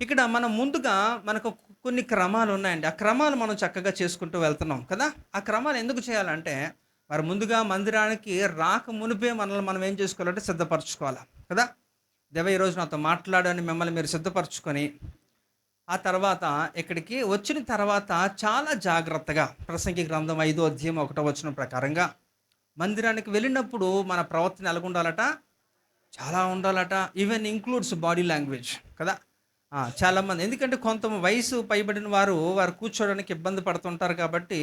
ఇక్కడ మనం ముందుగా మనకు కొన్ని క్రమాలు ఉన్నాయండి. ఆ క్రమాలు మనం చక్కగా చేసుకుంటూ వెళ్తున్నాం కదా! ఆ క్రమాలు ఎందుకు చేయాలంటే, మరి ముందుగా మందిరానికి రాక మునుపే మనల్ని మనం ఏం చేసుకోవాలంటే సిద్ధపరచుకోవాలా కదా! దేవా ఈరోజు నాతో మాట్లాడని మిమ్మల్ని మీరు సిద్ధపరచుకొని, ఆ తర్వాత ఇక్కడికి వచ్చిన తర్వాత చాలా జాగ్రత్తగా ప్రసంగి గ్రంథం 5 అధ్యాయం 1 వచనం ప్రకారంగా మందిరానికి వెళ్ళినప్పుడు మన ప్రవర్తన ఎలాగుండాలట? చాలా ఉండాలట. ఈవెన్ ఇంక్లూడ్స్ బాడీ లాంగ్వేజ్ కదా! చాలామంది ఎందుకంటే కొంత వయసు పైబడిన వారు కూర్చోవడానికి ఇబ్బంది పడుతుంటారు కాబట్టి,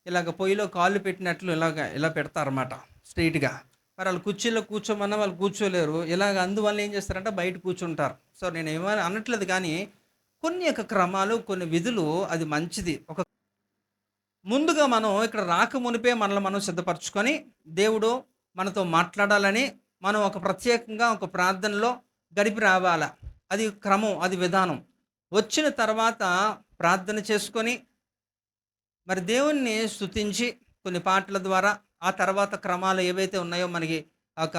ఇలాగ పొయ్యిలో కాళ్ళు పెట్టినట్లు ఇలా పెడతారన్నమాట స్ట్రెయిట్‌గా. మరి ఆళ్ళు కుర్చీలో కూర్చోమన్నా వాళ్ళు కూర్చోలేరు. ఇలాగ అందువల్ల ఏం చేస్తారంటే బయట కూర్చుంటారు. సో, నేనేమని అనట్లేదు కానీ, కొన్ని యొక్క క్రమాలు, కొన్ని విధులు అది మంచిది. ముందుగా మనం ఇక్కడ రాకమునుపే మనల్ని మనం సిద్ధపరచుకొని, దేవుడు మనతో మాట్లాడాలని మనం ఒక ప్రత్యేకంగా ఒక ప్రార్థనలో గడిపి రావాల. అది క్రమం, అది విధానం. వచ్చిన తర్వాత ప్రార్థన చేసుకొని, మరి దేవుణ్ణి స్తుతించి కొన్ని పాటల ద్వారా, ఆ తర్వాత క్రమాలు ఏవైతే ఉన్నాయో మనకి ఒక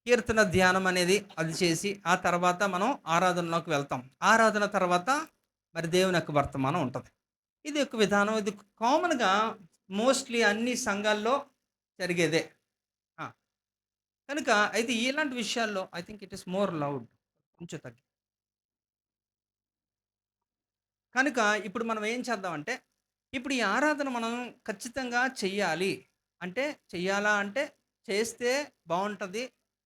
కీర్తన ధ్యానం అనేది అది చేసి, ఆ తర్వాత మనం ఆరాధనలోకి వెళ్తాం. ఆరాధన తర్వాత మరి దేవుని యొక్క వర్తమానం ఉంటది. ఇది ఒక విధానం. ఇది కామన్‌గా మోస్ట్‌లీ అన్ని సంఘాల్లో జరిగేదే. ఆ! కనుక అయితే ఇలాంటి విషయాల్లో I think it is more loud. కొంచెం తగ్గి. కనుక ఇప్పుడు మనం ఏం చేద్దామంటే, ఇప్పుడు ఈ ఆరాధన మనం ఖచ్చితంగా చెయ్యాలి. అంటే చెయ్యాలా అంటే చేస్తే బావుంటది.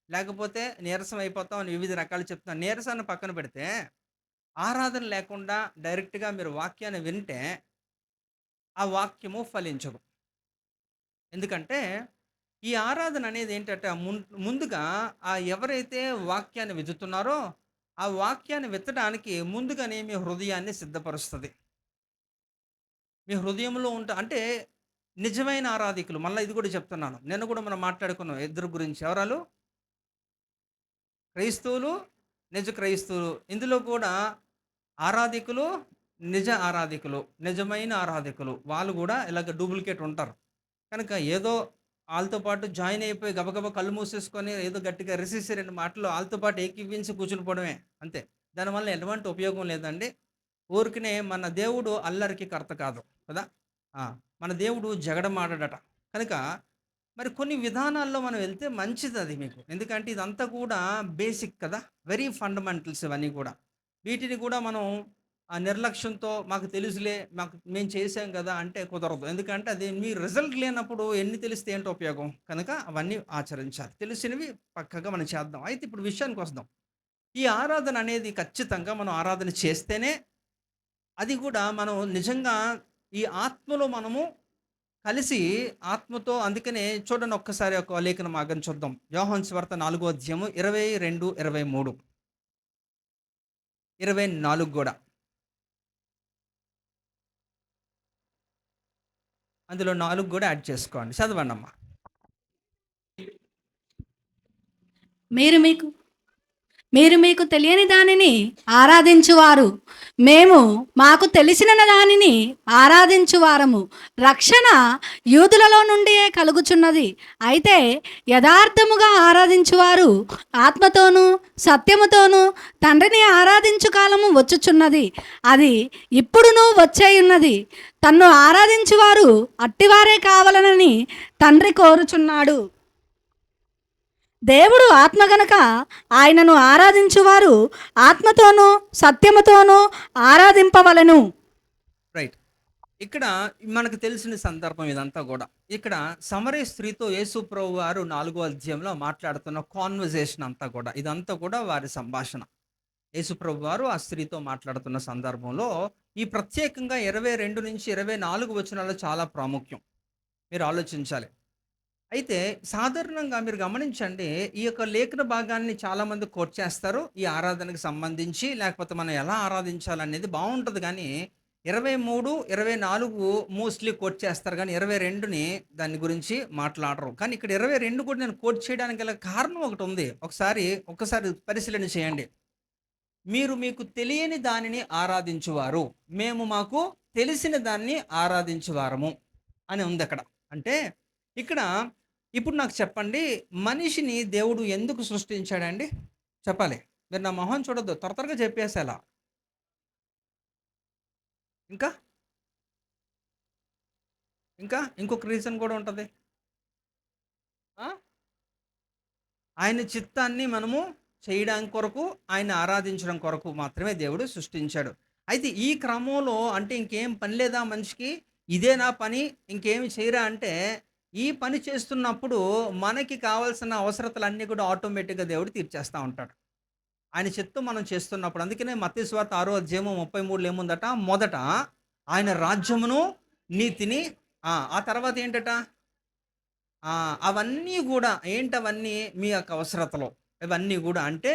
లేకపోతే నీరసం అయిపోతాం అని వివిధ రకాలు చెప్తున్నాను. నీరసాన్ని పక్కన పెడితే, ఆరాధన లేకుండా డైరెక్ట్‌గా మీరు వాక్యాన్ని వింటే, ఆ వాక్యము ఫలించదు. ఎందుకంటే, ఈ ఆరాధన అనేది ఏంటంటే ముందుగా ఎవరైతే వాక్యాన్ని విత్తుతున్నారో, ఆ వాక్యాన్ని విత్తడానికి ముందుగానే మీ హృదయాన్ని సిద్ధపరుస్తది. మీ హృదయంలో అంటే నిజమైన ఆరాధికులు మళ్ళా ఇది కూడా చెప్తున్నాను. నిన్న కూడా మనం మాట్లాడుకున్నాం ఇద్దరు గురించి. ఎవరాలు? క్రైస్తవులు, నిజ క్రైస్తవులు. ఇందులో కూడా ఆరాధికులు, నిజ ఆరాధికులు, నిజమైన ఆరాధికులు. వాళ్ళు కూడా ఇలాగ డూప్లికేట్ ఉంటారు. కనుక ఏదో ఆళ్ళతో పాటు జాయిన్ అయిపోయి గబగబా కళ్ళు మూసేసుకొని ఏదో గట్టిగా రిసీసి 2 మాటలు ఆళ్ళతో పాటు ఏకీవించి కూర్చుని పోవడమే అంతే. దానివల్ల ఎటువంటి ఉపయోగం లేదండి. ఊరికనే మన దేవుడు అల్లరికి కర్త కాదు కదా! ఆ! మన దేవుడు జగడమాడడట. కనుక మరి కొన్ని విధానాల్లో మనం వెళ్తే మంచిదది మీకు. ఎందుకంటే ఇదంతా కూడా బేసిక్ కదా! వెరీ ఫండమెంటల్స్ ఇవన్నీ కూడా. వీటిని కూడా మనం నిర్లక్ష్యంతో మాకు తెలుసులే, మేము చేసాం గదా! అంటే కుదరదు. ఎందుకంటే అది మీ రిజల్ట్ లేనప్పుడు ఎన్ని తెలిస్తే ఏంటి ఉపయోగం? కనుక అవన్నీ ఆచరించాలి. తెలిసినవి పక్కాగా మనం చేద్దాం. అయితే ఇప్పుడు విషయానికొద్దాం. ఈ ఆరాధన అనేది ఖచ్చితంగా మనం ఆరాధన చేస్తేనే అది కూడా మనం నిజంగా ఈ ఆత్మలో మనము కలిసి ఆత్మతో అందుకనే చూడండి ఒక్కసారి ఒక లేఖన భాగం చూద్దాం. యోహాను సువార్త 4 అధ్యాయము 22, 23, 24 గూడా. అందులో 4 గూడా యాడ్ చేసుకోండి. చదవండమ్మా. మీరు మీకు మీరు మీకు తెలియని దానిని ఆరాధించువారు, మేము మాకు తెలిసిన దానిని ఆరాధించువారము. రక్షణ యూదులలో నుండియే కలుగుచున్నది. అయితే యథార్థముగా ఆరాధించువారు ఆత్మతోనూ సత్యముతోనూ తండ్రిని ఆరాధించు కాలము వచ్చుచున్నది, అది ఇప్పుడునూ వచ్చేయున్నది. తన్ను ఆరాధించువారు అట్టివారే కావాలనని తండ్రి కోరుచున్నాడు. దేవుడు ఆత్మ గనక ఆయనను ఆరాధించువారు ఆత్మతోనూ సత్యముతోనూ ఆరాధింపవలెను. రైట్. ఇక్కడ మనకు తెలిసిన సందర్భం ఇదంతా గూడా. ఇక్కడ సమరయ స్త్రీతో యేసు ప్రభువారు 4 అధ్యాయంలో మాట్లాడుతున్న కాన్వర్జేషన్ అంతా గూడా. ఇదంతా కూడా వారి సంభాషణ. యేసు ప్రభువారు ఆ స్త్రీతో మాట్లాడుతున్న సందర్భంలో ఈ ప్రత్యేకంగా 22-24 వచనాలు చాలా ప్రాముఖ్యం. మీరు ఆలోచించాలి. అయితే సాధారణంగా మీరు గమనించండి, ఈ యొక్క లేఖన భాగాన్ని చాలామంది కోట్ చేస్తారు. ఈ ఆరాధనకు సంబంధించి లేకపోతే మనం ఎలా ఆరాధించాలనేది బావుంటది గానీ, 23, 24 మోస్ట్‌లీ కోట్ చేస్తారు గానీ, 22ని దాని గురించి మాట్లాడరు. కానీ ఇక్కడ 22 కూడా నేను కోట్ చేయడానికి గల కారణం ఒకటుంది. ఒక్కసారి పరిశీలన చేయండి. మీరు మీకు తెలియని దానిని ఆరాధించువారు. మేము మాకు తెలిసిన దాన్ని ఆరాధించువారము అని ఉందక్కడ. అంటే ఇక్కడ ఇప్పుడు నాకు చెప్పండి, మనిషిని దేవుడు ఎందుకు సృష్టించాడండి? చెప్పాలి. మీరు నా మొహం చూడొద్దు. త్వరగా చెప్పేసేలా. ఇంకా? ఇంకా? ఇంకొక రీజన్ కూడా ఉంటది. ఆ! ఆయన చిత్తాన్ని మనము చేయడానికి కొరకు, ఆయన్ని ఆరాధించడం కొరకు మాత్రమే దేవుడు సృష్టించాడు. అయితే ఈ క్రమంలో అంటే ఇంకేం పని లేదా మనిషికి? ఇదేనా పని? ఇంకేమి చేయరా అంటే, ఈ పని చేస్తున్నప్పుడు మనకి కావాల్సిన అవసరతలన్నీ కూడా ఆటోమేటిక్‌గా దేవుడు తీర్చేస్తా ఉంటాడు. ఆయన చిత్తం మనం చేస్తున్నప్పుడు. అందుకనే మత్తయి సువార్త 6 అధ్యాయము 33లో ఏముందట? మొదట ఆయన రాజ్యమును, నీతిని ఆ తర్వాత ఏంటట? అవన్నీ గూడా ఏంటవన్నీ? మీ యొక్క అవసరతలు. ఇవన్నీ గూడా అంటే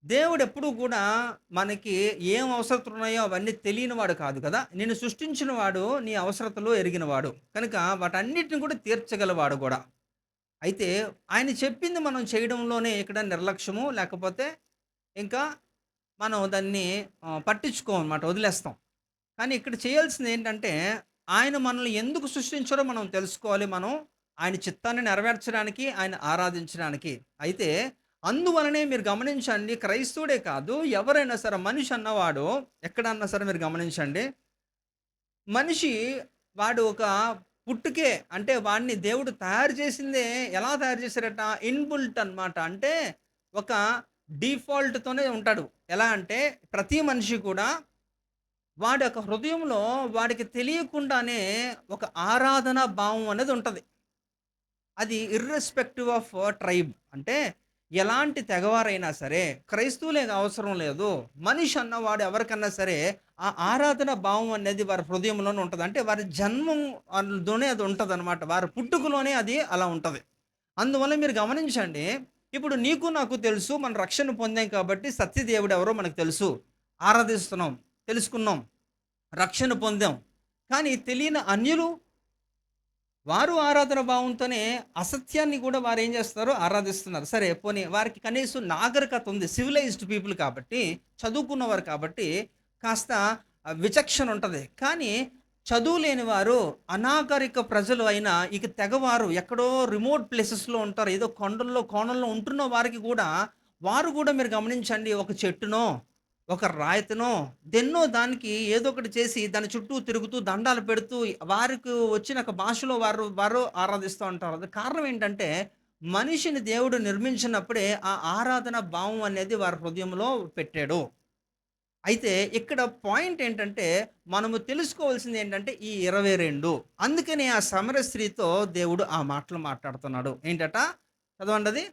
దేవుడెప్పుడూ కూడా మనకి ఏం అవసరతలున్నాయో అవన్నీ తెలియనివాడు కాదు కదా! నిన్ను సృష్టించిన వాడు నీ అవసరతలు ఎరిగినవాడు. కనుక వాటన్నిటిని కూడా తీర్చగలవాడు గూడా. అయితే ఆయన చెప్పింది మనం చేయడంలోనే ఇక్కడ నిర్లక్ష్యము లేకపోతే ఇంకా మనం దాన్ని పట్టించుకోమనమాట. వదిలేస్తాం. కానీ ఇక్కడ చేయాల్సిందేంటంటే, ఆయన మనల్ని ఎందుకు సృష్టించారో మనం తెలుసుకోవాలి. మనం ఆయన చిత్తాన్ని నెరవేర్చడానికి, ఆయన ఆరాధించడానికి. అయితే అందువలనే మీరు గమనించండి క్రైస్తవుడే కాదు ఎవరైనా సరే మనిషి అన్నవాడు ఎక్కడన్నా సరే మీరు గమనించండి. మనిషి వాడు ఒక పుట్టుకే అంటే వాడిని దేవుడు తయారు చేసిందే ఎలా తయారు చేశారట? ఇన్‌బుల్ట్ అనమాట. అంటే ఒక డిఫాల్ట్‌తోనే ఉంటాడు. ఎలా అంటే ప్రతి మనిషి కూడా వాడి యొక్క హృదయంలో వాడికి తెలియకుండానే ఒక ఆరాధన భావం అనేది ఉంటది. అది ఇర్రెస్పెక్టివ్ ఆఫ్ ట్రైబ్. అంటే ఎలాంటి తెగవారైనా సరే, క్రైస్తవులే అవసరం లేదు. మనిషి అన్నవాడు ఎవరికన్నా సరే, ఆ ఆరాధన భావం అనేది వారి హృదయంలోనే ఉంటది. అంటే వారి జన్మం లోనే అది ఉంటదనమాట. వారి పుట్టుకలోనే అది అలా ఉంటది. అందువల్ల మీరు గమనించండి. ఇప్పుడు నీకు నాకు తెలుసు. మనం రక్షణ పొందాం కాబట్టి సత్యదేవుడు ఎవరో మనకు తెలుసు. ఆరాధిస్తున్నాం. తెలుసుకున్నాం. రక్షణ పొందాం. కానీ తెలియని అన్యులు వారు ఆరాధన భావంతోనే అసత్యాన్ని కూడా వారేం చేస్తున్నారు? ఆరాధిస్తున్నారు. సరే పోనీ వారికి కనీసం నాగరికత ఉంది. సివిలైజ్డ్ పీపుల్ కాబట్టి, చదువుకున్నవారు కాబట్టి కాస్త విచక్షణ ఉంటది. కానీ చదువు లేని వారు, అనాగరిక ప్రజలు అయిన ఇక తెగవారు ఎక్కడో రిమోట్ ప్లేసెస్‌లో ఉంటారు. ఏదో కొండల్లో, కోణల్లో ఉంటున్న వారికి గూడా వారు గూడా మీరు గమనించండి ఒక చెట్టునో, ఒక రాయితనో, దెన్నో దానికి ఏదో ఒకటి చేసి దాని చుట్టూ తిరుగుతూ దండాలు పెడుతూ వారికి వచ్చిన ఒక భాషలో వారు ఆరాధిస్తూ ఉంటారు. అది కారణం ఏంటంటే మనిషిని దేవుడు నిర్మించినప్పుడే ఆ ఆరాధన భావం అనేది వారి హృదయంలో పెట్టాడు. అయితే ఇక్కడ పాయింట్ ఏంటంటే మనము తెలుసుకోవాల్సింది ఏంటంటే ఈ 22 అందుకనే ఆ సమర స్త్రీతో దేవుడు ఆ మాటలు మాట్లాడుతున్నాడు. ఏంటట? చదవండది.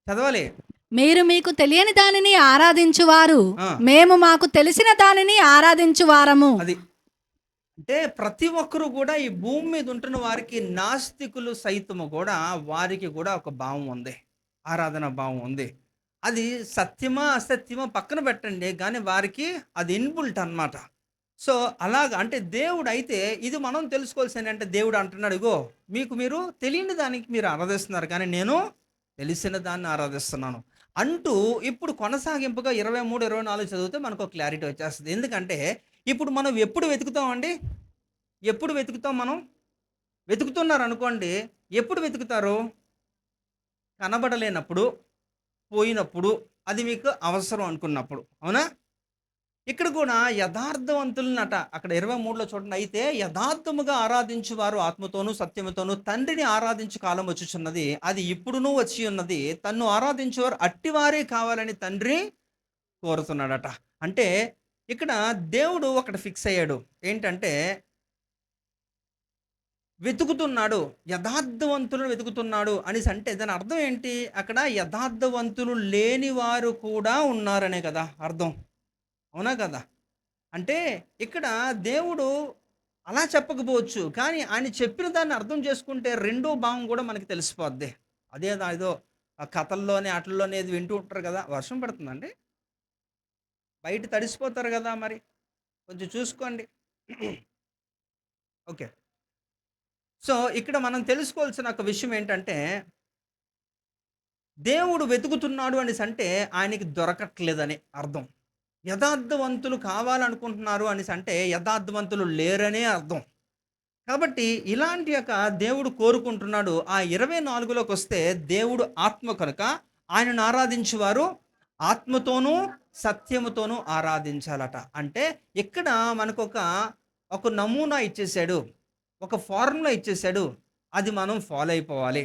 చదవాలి. మీరు మీకు తెలియని దానిని ఆరాధించువారు, ఆ! మేము మాకు తెలిసిన దానిని ఆరాధించువారము. అది. అంటే ప్రతి ఒక్కరు గూడా ఈ భూమి మీద ఉంటున్న వారికి నాస్తికులు సైతము గూడా వారికి గూడా ఒక భావం ఉంది. ఆరాధన భావం ఉంది. అది సత్యమా? అసత్యమా? పక్కన పెట్టండి. గానీ వారికి అది ఇన్‌బుల్ట్ అనమాట. సో, అలాగా అంటే దేవుడైతే ఇది మనం తెలుసుకోవాల్సిందేంటంటే దేవుడు అంటున్నాడు, "ఇగో మీకు మీరు తెలియని దానికి మీరు ఆరాధిస్తున్నారు. కానీ నేను తెలిసిన దాన్ని ఆరాధిస్తున్నాను." అంటూ ఇప్పుడు కొనసాగింపుగా 23, 24 చదివితే మనకో క్లారిటీ వచ్చేస్తది. ఎందుకంటే ఇప్పుడు మనం ఎప్పుడు వెతుకుతామండి? ఎప్పుడు వెతుకుతాం మనం? వెతుకుతున్నారనుకోండి. ఎప్పుడు వెతుకుతారు? కనబడలేనప్పుడు, పోయినప్పుడు, అది మీకు అవసరం అనుకున్నప్పుడు. అవునా? ఇక్కడ కూడా యథార్థవంతులనట అక్కడ 23లో చూడండి. అయితే యథార్థముగా ఆరాధించువారు ఆత్మతోనూ, సత్యముతోనూ తండ్రిని ఆరాధించు కాలం వచ్చుచున్నది. అది ఇప్పుడునూ వచ్చి ఉన్నది. తన్ను ఆరాధించేవారు అట్టివారే కావాలని తండ్రి కోరుతున్నాడట. అంటే ఇక్కడ దేవుడు ఒకటి ఫిక్స్ అయ్యాడు. ఏంటంటే వెతుకుతున్నాడు. యథార్థవంతులను వెతుకుతున్నాడు అనేసంటే దాని అర్థం ఏంటి? అక్కడ యథార్థవంతులు లేని వారు కూడా ఉన్నారనే కదా అర్థం. అవునా కదా? అంటే ఇక్కడ దేవుడు అలా చెప్పకపోవచ్చు. కానీ ఆయన చెప్పిన దాన్ని అర్థం చేసుకుంటే రెండో భాగం కూడా మనకి తెలిసిపోద్ది. ఏదో కథల్లోని ఆటిల్లోని ఏది వింటూ ఉంటారు కదా! వర్షం పడుతుందండి? బయట తడిసిపోతారు కదా మరి. కొంచెం చూసుకోండి. ఓకే. సో, ఇక్కడ మనం తెలుసుకోవాల్సిన ఒక విషయం ఏంటంటే, దేవుడు వెతుకుతున్నాడు అనేసంటే ఆయనకి దొరకట్లేదని అర్థం. యథార్థవంతులు కావాలనుకుంటున్నారు అనేసంటే యథార్థవంతులు లేరనే అర్థం. కాబట్టి ఇలాంటి యొక్క దేవుడు కోరుకుంటున్నాడు. ఆ 24లోకొస్తే దేవుడు ఆత్మ కనుక ఆయనను ఆరాధించువారు ఆత్మతోనూ సత్యముతోనూ ఆరాధించాలట. అంటే ఇక్కడ మనకొక ఒక నమూనా ఇచ్చేసాడు. ఒక ఫార్ములా ఇచ్చేసాడు. అది మనం ఫాలో అయిపోవాలి.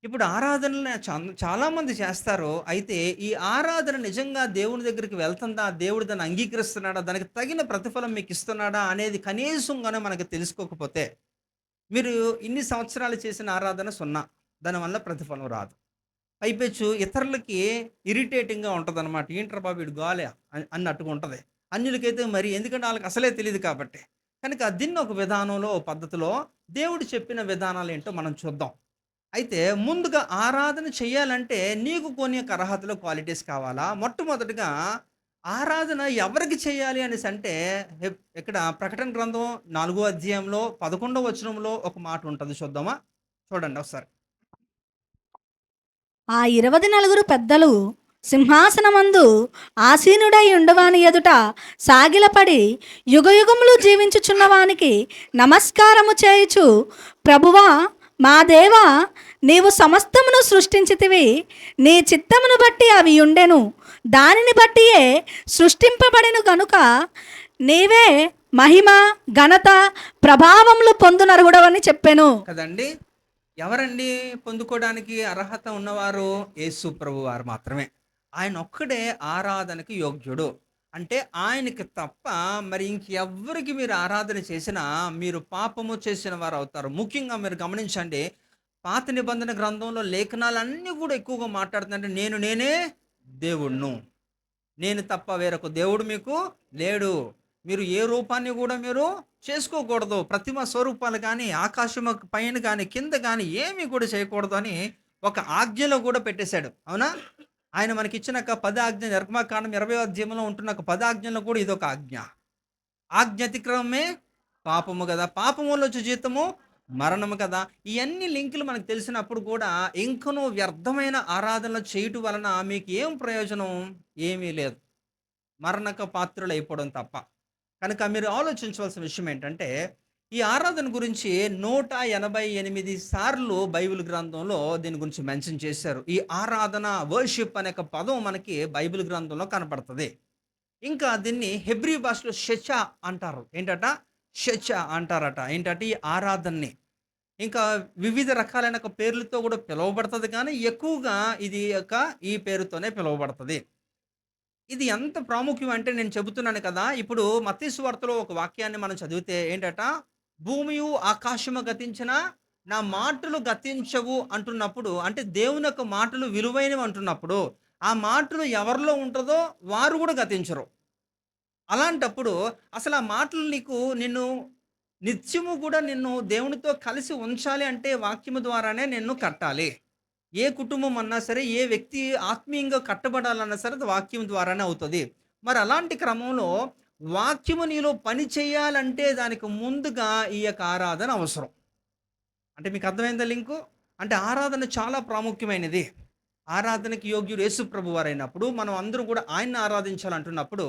ఇప్పుడు ఆరాధనలు చాలామంది చేస్తారు. అయితే ఈ ఆరాధన నిజంగా దేవుని దగ్గరికి వెళ్తుందా? దేవుడు దాన్ని అంగీకరిస్తున్నాడా? దానికి తగిన ప్రతిఫలం మీకిస్తున్నాడా? అనేది కనీసంగాను మనకు తెలుసుకోకపోతే, మీరు ఇన్ని సంవత్సరాలు చేసిన ఆరాధన సున్నా. దానివల్ల ప్రతిఫలం రాదు. పైపెచ్చు ఇతరులకి ఇరిటేటింగ్‌గా ఉంటదనమాట. ఏంట్రా బాబు ఈడు గోల అన్నట్టుగా ఉంటది. అన్యులకైతే మరి ఎందుకంటే ఆళ్ళకి అసలే తెలీదు కాబట్టి. కనుక దీన్ని ఒక విధానంలో, ఓ పద్ధతిలో దేవుడు చెప్పిన విధానాలేంటో మనం చూద్దాం. అయితే ముందుగా ఆరాధన చేయాలంటే నీకు కొన్ని యొక్క అర్హతలు, క్వాలిటీస్ కావాలా? మొట్టమొదటిగా ఆరాధన ఎవరికి చేయాలి అనేసంటే ఇక్కడ ప్రకటన గ్రంథం 4 అధ్యాయంలో 11 వచనంలో ఒక మాట ఉంటది చూద్దామా? చూడండి ఒకసారి. ఆ 24 పెద్దలు సింహాసనమందు ఆసీనుడై ఉండవాని ఎదుట సాగిలపడి యుగయుగములు జీవించుచున్నవానికి నమస్కారము చేయుచు, ప్రభువా మా దేవా, నీవు సమస్తమును సృష్టించితివి, నీ చిత్తమును బట్టి అవి ఉండెను, దానిని బట్టియే సృష్టింపబడెను గనుక నీవే మహిమ, ఘనత, ప్రభావములు పొందునర్హుడవని చెప్పెను. కదండీ! ఎవరండి పొందుకోవడానికి అర్హత ఉన్నవారు? యేసు ప్రభువారు మాత్రమే. ఆయన ఒక్కడే ఆరాధనకి యోగ్యుడు. అంటే ఆయనకి తప్ప మరి ఇంకెవ్వరికి మీరు ఆరాధన చేసినా మీరు పాపము చేసిన వారవుతారు. ముఖ్యంగా మీరు గమనించండి. పాత నిబంధన గ్రంథంలో లేఖనాలన్నీ కూడా ఎక్కువగా మాట్లాడుతుందంటే నేనే దేవుడును. నేను తప్ప వేరొక దేవుడు మీకు లేడు. మీరు ఏ రూపాన్ని గూడా మీరు చేసుకోకూడదు. ప్రతిమ స్వరూపాలు గానీ, ఆకాశము పైన గానీ, కింద గానీ ఏమి కూడా చేయకూడదు అని ఒక ఆజ్ఞలో గూడా పెట్టేశాడు. అవునా? ఆయన మనకిచ్చిన 10 ఆజ్ఞ నిర్గమకాండం 20వ అధ్యాయంలో ఉంటున్న 10 ఆజ్ఞల్లో కూడా ఇదొక ఆజ్ఞ. ఆజ్ఞ అతిక్రమమే పాపము గదా! పాపము వల్ల వచ్చే జీతము మరణము కదా! ఇయన్నీ లింకులు మనకు తెలిసినప్పుడు కూడా ఇంకనూ వ్యర్థమైన ఆరాధనలు చేయుట వలన మీకు ఏం ప్రయోజనం? ఏమీ లేదు. మరణక పాత్రులైపోవడం తప్ప. కనుక మీరు ఆలోచించవలసిన విషయం ఏంటంటే, ఈ ఆరాధన గురించి 188 సార్లు బైబిల్ గ్రంథంలో దీని గురించి మెన్షన్ చేశారు. ఈ ఆరాధన, వర్షిప్ అనే ఒక పదం మనకి బైబిల్ గ్రంథంలో కనపడతది. ఇంకా దీన్ని హెబ్రీ భాషలో షెచా అంటారు. ఏంటట? షెచా అంటారట. ఏంటంటే ఈ ఆరాధనని. ఇంకా వివిధ రకాలైన ఒక పేర్లతో కూడా పిలువబడతది కానీ, ఎక్కువగా ఇది ఈ పేరుతోనే పిలువబడతది. ఇది ఎంత ప్రాముఖ్యం అంటే నేను చెబుతున్నాను కదా! ఇప్పుడు మత్తయి సువార్తలో ఒక వాక్యాన్ని మనం చదివితే ఏంటట? భూమియు, ఆకాశము గతించినా నా మాటలు గతించవు అంటున్నప్పుడు, అంటే దేవుని యొక్క మాటలు విలువైనవి అంటున్నప్పుడు, ఆ మాటలు ఎవరిలో ఉంటదో వారు కూడా గతించరు. అలాంటప్పుడు అసలు ఆ మాటలు నిన్ను నిత్యము కూడా నిన్ను దేవునితో కలిసి ఉంచాలి అంటే వాక్యము ద్వారానే నిన్ను కట్టాలి. ఏ కుటుంబం అన్నా సరే, ఏ వ్యక్తి ఆత్మీయంగా కట్టబడాలన్నా సరే అది వాక్యం ద్వారానే అవుతది. మరి అలాంటి క్రమంలో వాక్యము నీలో పని చేయాలంటే దానికి ముందుగా ఈ యొక్క ఆరాధన అవసరం. అంటే మీకు అర్థమైందా లింకు? అంటే ఆరాధన చాలా ప్రాముఖ్యమైనది. ఆరాధనకి యోగ్యుడు యేసు ప్రభువారైనప్పుడు మనం అందరూ కూడా ఆయన్ని ఆరాధించాలంటున్నప్పుడు,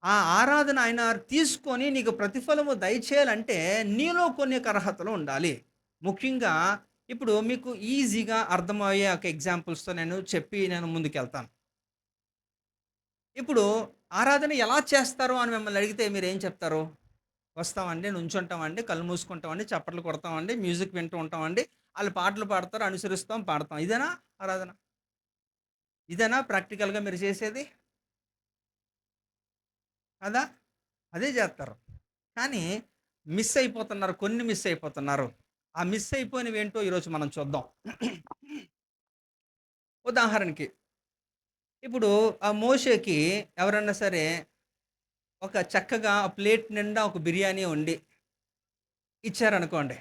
ఆ ఆరాధన ఆయన తీసుకొని నీకు ప్రతిఫలము దయచేయాలంటే నీలో కొన్ని యొక్క అర్హతలు ఉండాలి. ముఖ్యంగా ఇప్పుడు మీకు ఈజీగా అర్థమయ్యే ఒక ఎగ్జాంపుల్స్‌తో నేను ముందుకెళ్తాను. ఇప్పుడు ఆరాధన ఎలా చేస్తారు అని మిమ్మల్ని అడిగితే మీరేం చెప్తారు? వస్తామండి, నుంచుంటామండి, కళ్ళు మూసుకుంటామండి, చప్పట్లు కొడతామండి, మ్యూజిక్ వింటూ ఉంటామండి. ఆళ్ళు పాటలు పాడతారు, అనుసరిస్తాం, పాడతాం. ఇదేనా ఆరాధన? ఇదేనా ప్రాక్టికల్‌గా మీరు చేసేది? కదా! అదే జేత్తరు. కానీ మిస్ అయిపోతున్నారు. కొన్ని మిస్ అయిపోతున్నారు. ఆ మిస్ అయిపోయినవేంటో ఈరోజు మనం చూద్దాం. ఉదాహరణకి ఇప్పుడు ఆ మోషేకి ఎవరన్నా సరే ఒక చక్కగా ప్లేట్ నిండా ఒక బిర్యానీ వండి ఇచ్చారనుకోండి.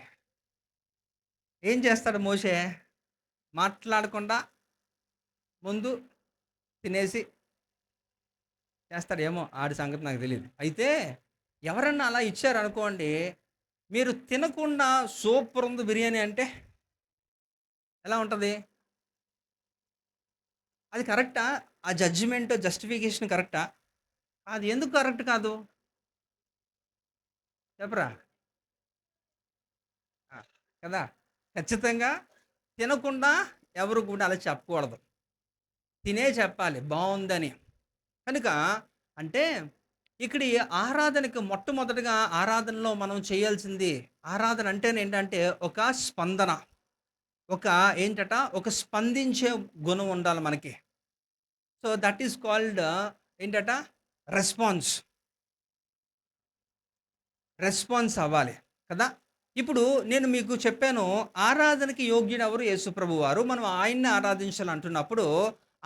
ఏం చేస్తాడు మోషే? మాట్లాడకుండా ముందు తినేసి చేస్తాడేమో ఆడి సంగతి నాకు తెలీదు. అయితే ఎవరన్నా అలా ఇచ్చారనుకోండి, మీరు తినకుండా సూపర్ ఉంది బిర్యానీ అంటే ఎలా ఉంటది? అది కరెక్టా? ఆ జడ్జిమెంట్, జస్టిఫికేషన్ కరెక్టా? అది ఎందుకు కరెక్ట్ కాదు? చెప్పరా? ఆ! కదా! ఖచ్చితంగా తినకుండా ఎవరు కూడా అలా చెప్పకూడదు. తినే చెప్పాలి బావుందని. కనుక అంటే ఇక్కడ ఈ ఆరాధనకి మొట్టమొదటగా ఆరాధనలో మనం చేయాల్సింది ఆరాధన అంటేనేంటంటే ఒక స్పందన. ఒక ఏంటట ఒక స్పందించే గుణం ఉండాలి మనకి. సో దట్ ఈస్ కాల్డ్ ఏంటట రెస్పాన్స్. రెస్పాన్స్ అవ్వాలి కదా! ఇప్పుడు నేను మీకు చెప్పాను ఆరాధనకి యోగ్యుడెవరు? యేసుప్రభువారు. మనం ఆయన్ని ఆరాధించాలంటున్నప్పుడు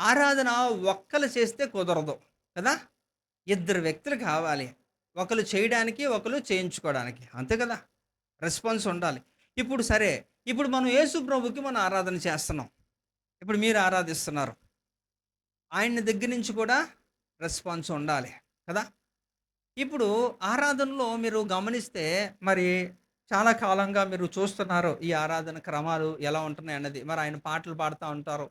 ఆరాధన ఒక్కళ్ళు చేస్తే కుదరదు కదా! ఇద్దరు వ్యక్తులు కావాలి. ఒకళ్ళు చేయడానికి, ఒకళ్ళు చేయించుకోవడానికి. అంతే కదా! రెస్పాన్స్ ఉండాలి. ఇప్పుడు సరే, ఇప్పుడు మనం యేసు ప్రభుకి మనం ఆరాధన చేస్తున్నాం. ఇప్పుడు మీరు ఆరాధిస్తున్నారు. ఆయన దగ్గర నుంచి కూడా రెస్పాన్స్ ఉండాలి కదా! ఇప్పుడు ఆరాధనలో మీరు గమనిస్తే మరి చాలా కాలంగా మీరు చూస్తున్నారు ఈ ఆరాధన క్రమాలు ఎలా ఉంటున్నాయన్నది. మరి ఆయన పాటలు పాడుతా ఉంటారు.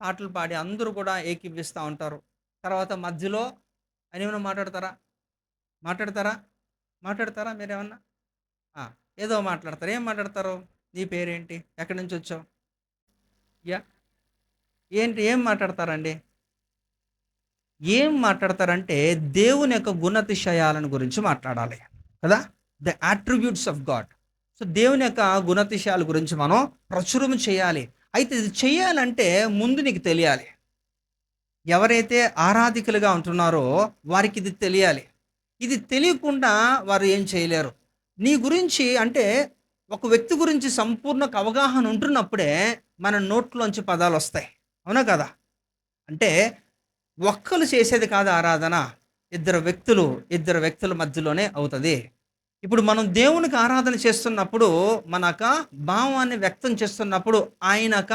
పాటలు పాడి అందరూ కూడా ఏకీభవిస్తా ఉంటారు. తర్వాత మధ్యలో ఆయనేమైనా మాట్లాడతారా? మాట్లాడతారా? మాట్లాడతారా మీరేమన్నా? ఆ! ఏదో మాట్లాడతారు. ఏం మాట్లాడతారు? నీ పేరేంటి? ఎక్కడి నుంచొచ్చావు? యాహ్! ఏంటి ఏం మాట్లాడతారండి? ఏం మాట్లాడతారంటే దేవుని యొక్క గుణాతిశయాలను గురించి మాట్లాడాలి కదా! The attributes of God. So దేవుని యొక్క గుణాతిశయాల గురించి మనం ప్రచురం చేయాలి. అయితే ఇది చేయాలంటే ముందు నీకు తెలియాలి. ఎవరైతే ఆరాధికులుగా ఉంటున్నారో వారికి ఇది తెలియాలి. ఇది తెలియకుండా వారు ఏం చేయలేరు. నీ గురించి అంటే ఒక వ్యక్తి గురించి సంపూర్ణ అవగాహన ఉంటున్నప్పుడే మన నోట్లోంచి పదాలొస్తాయి. అవునా కదా! అంటే ఒక్కళ్ళు చేసేది కాదు ఆరాధన. ఇద్దరు వ్యక్తుల మధ్యలోనే అవుతది. ఇప్పుడు మనం దేవునికి ఆరాధన చేస్తున్నప్పుడు, మనక భావాన్ని వ్యక్తం చేస్తున్నప్పుడు, ఆయనక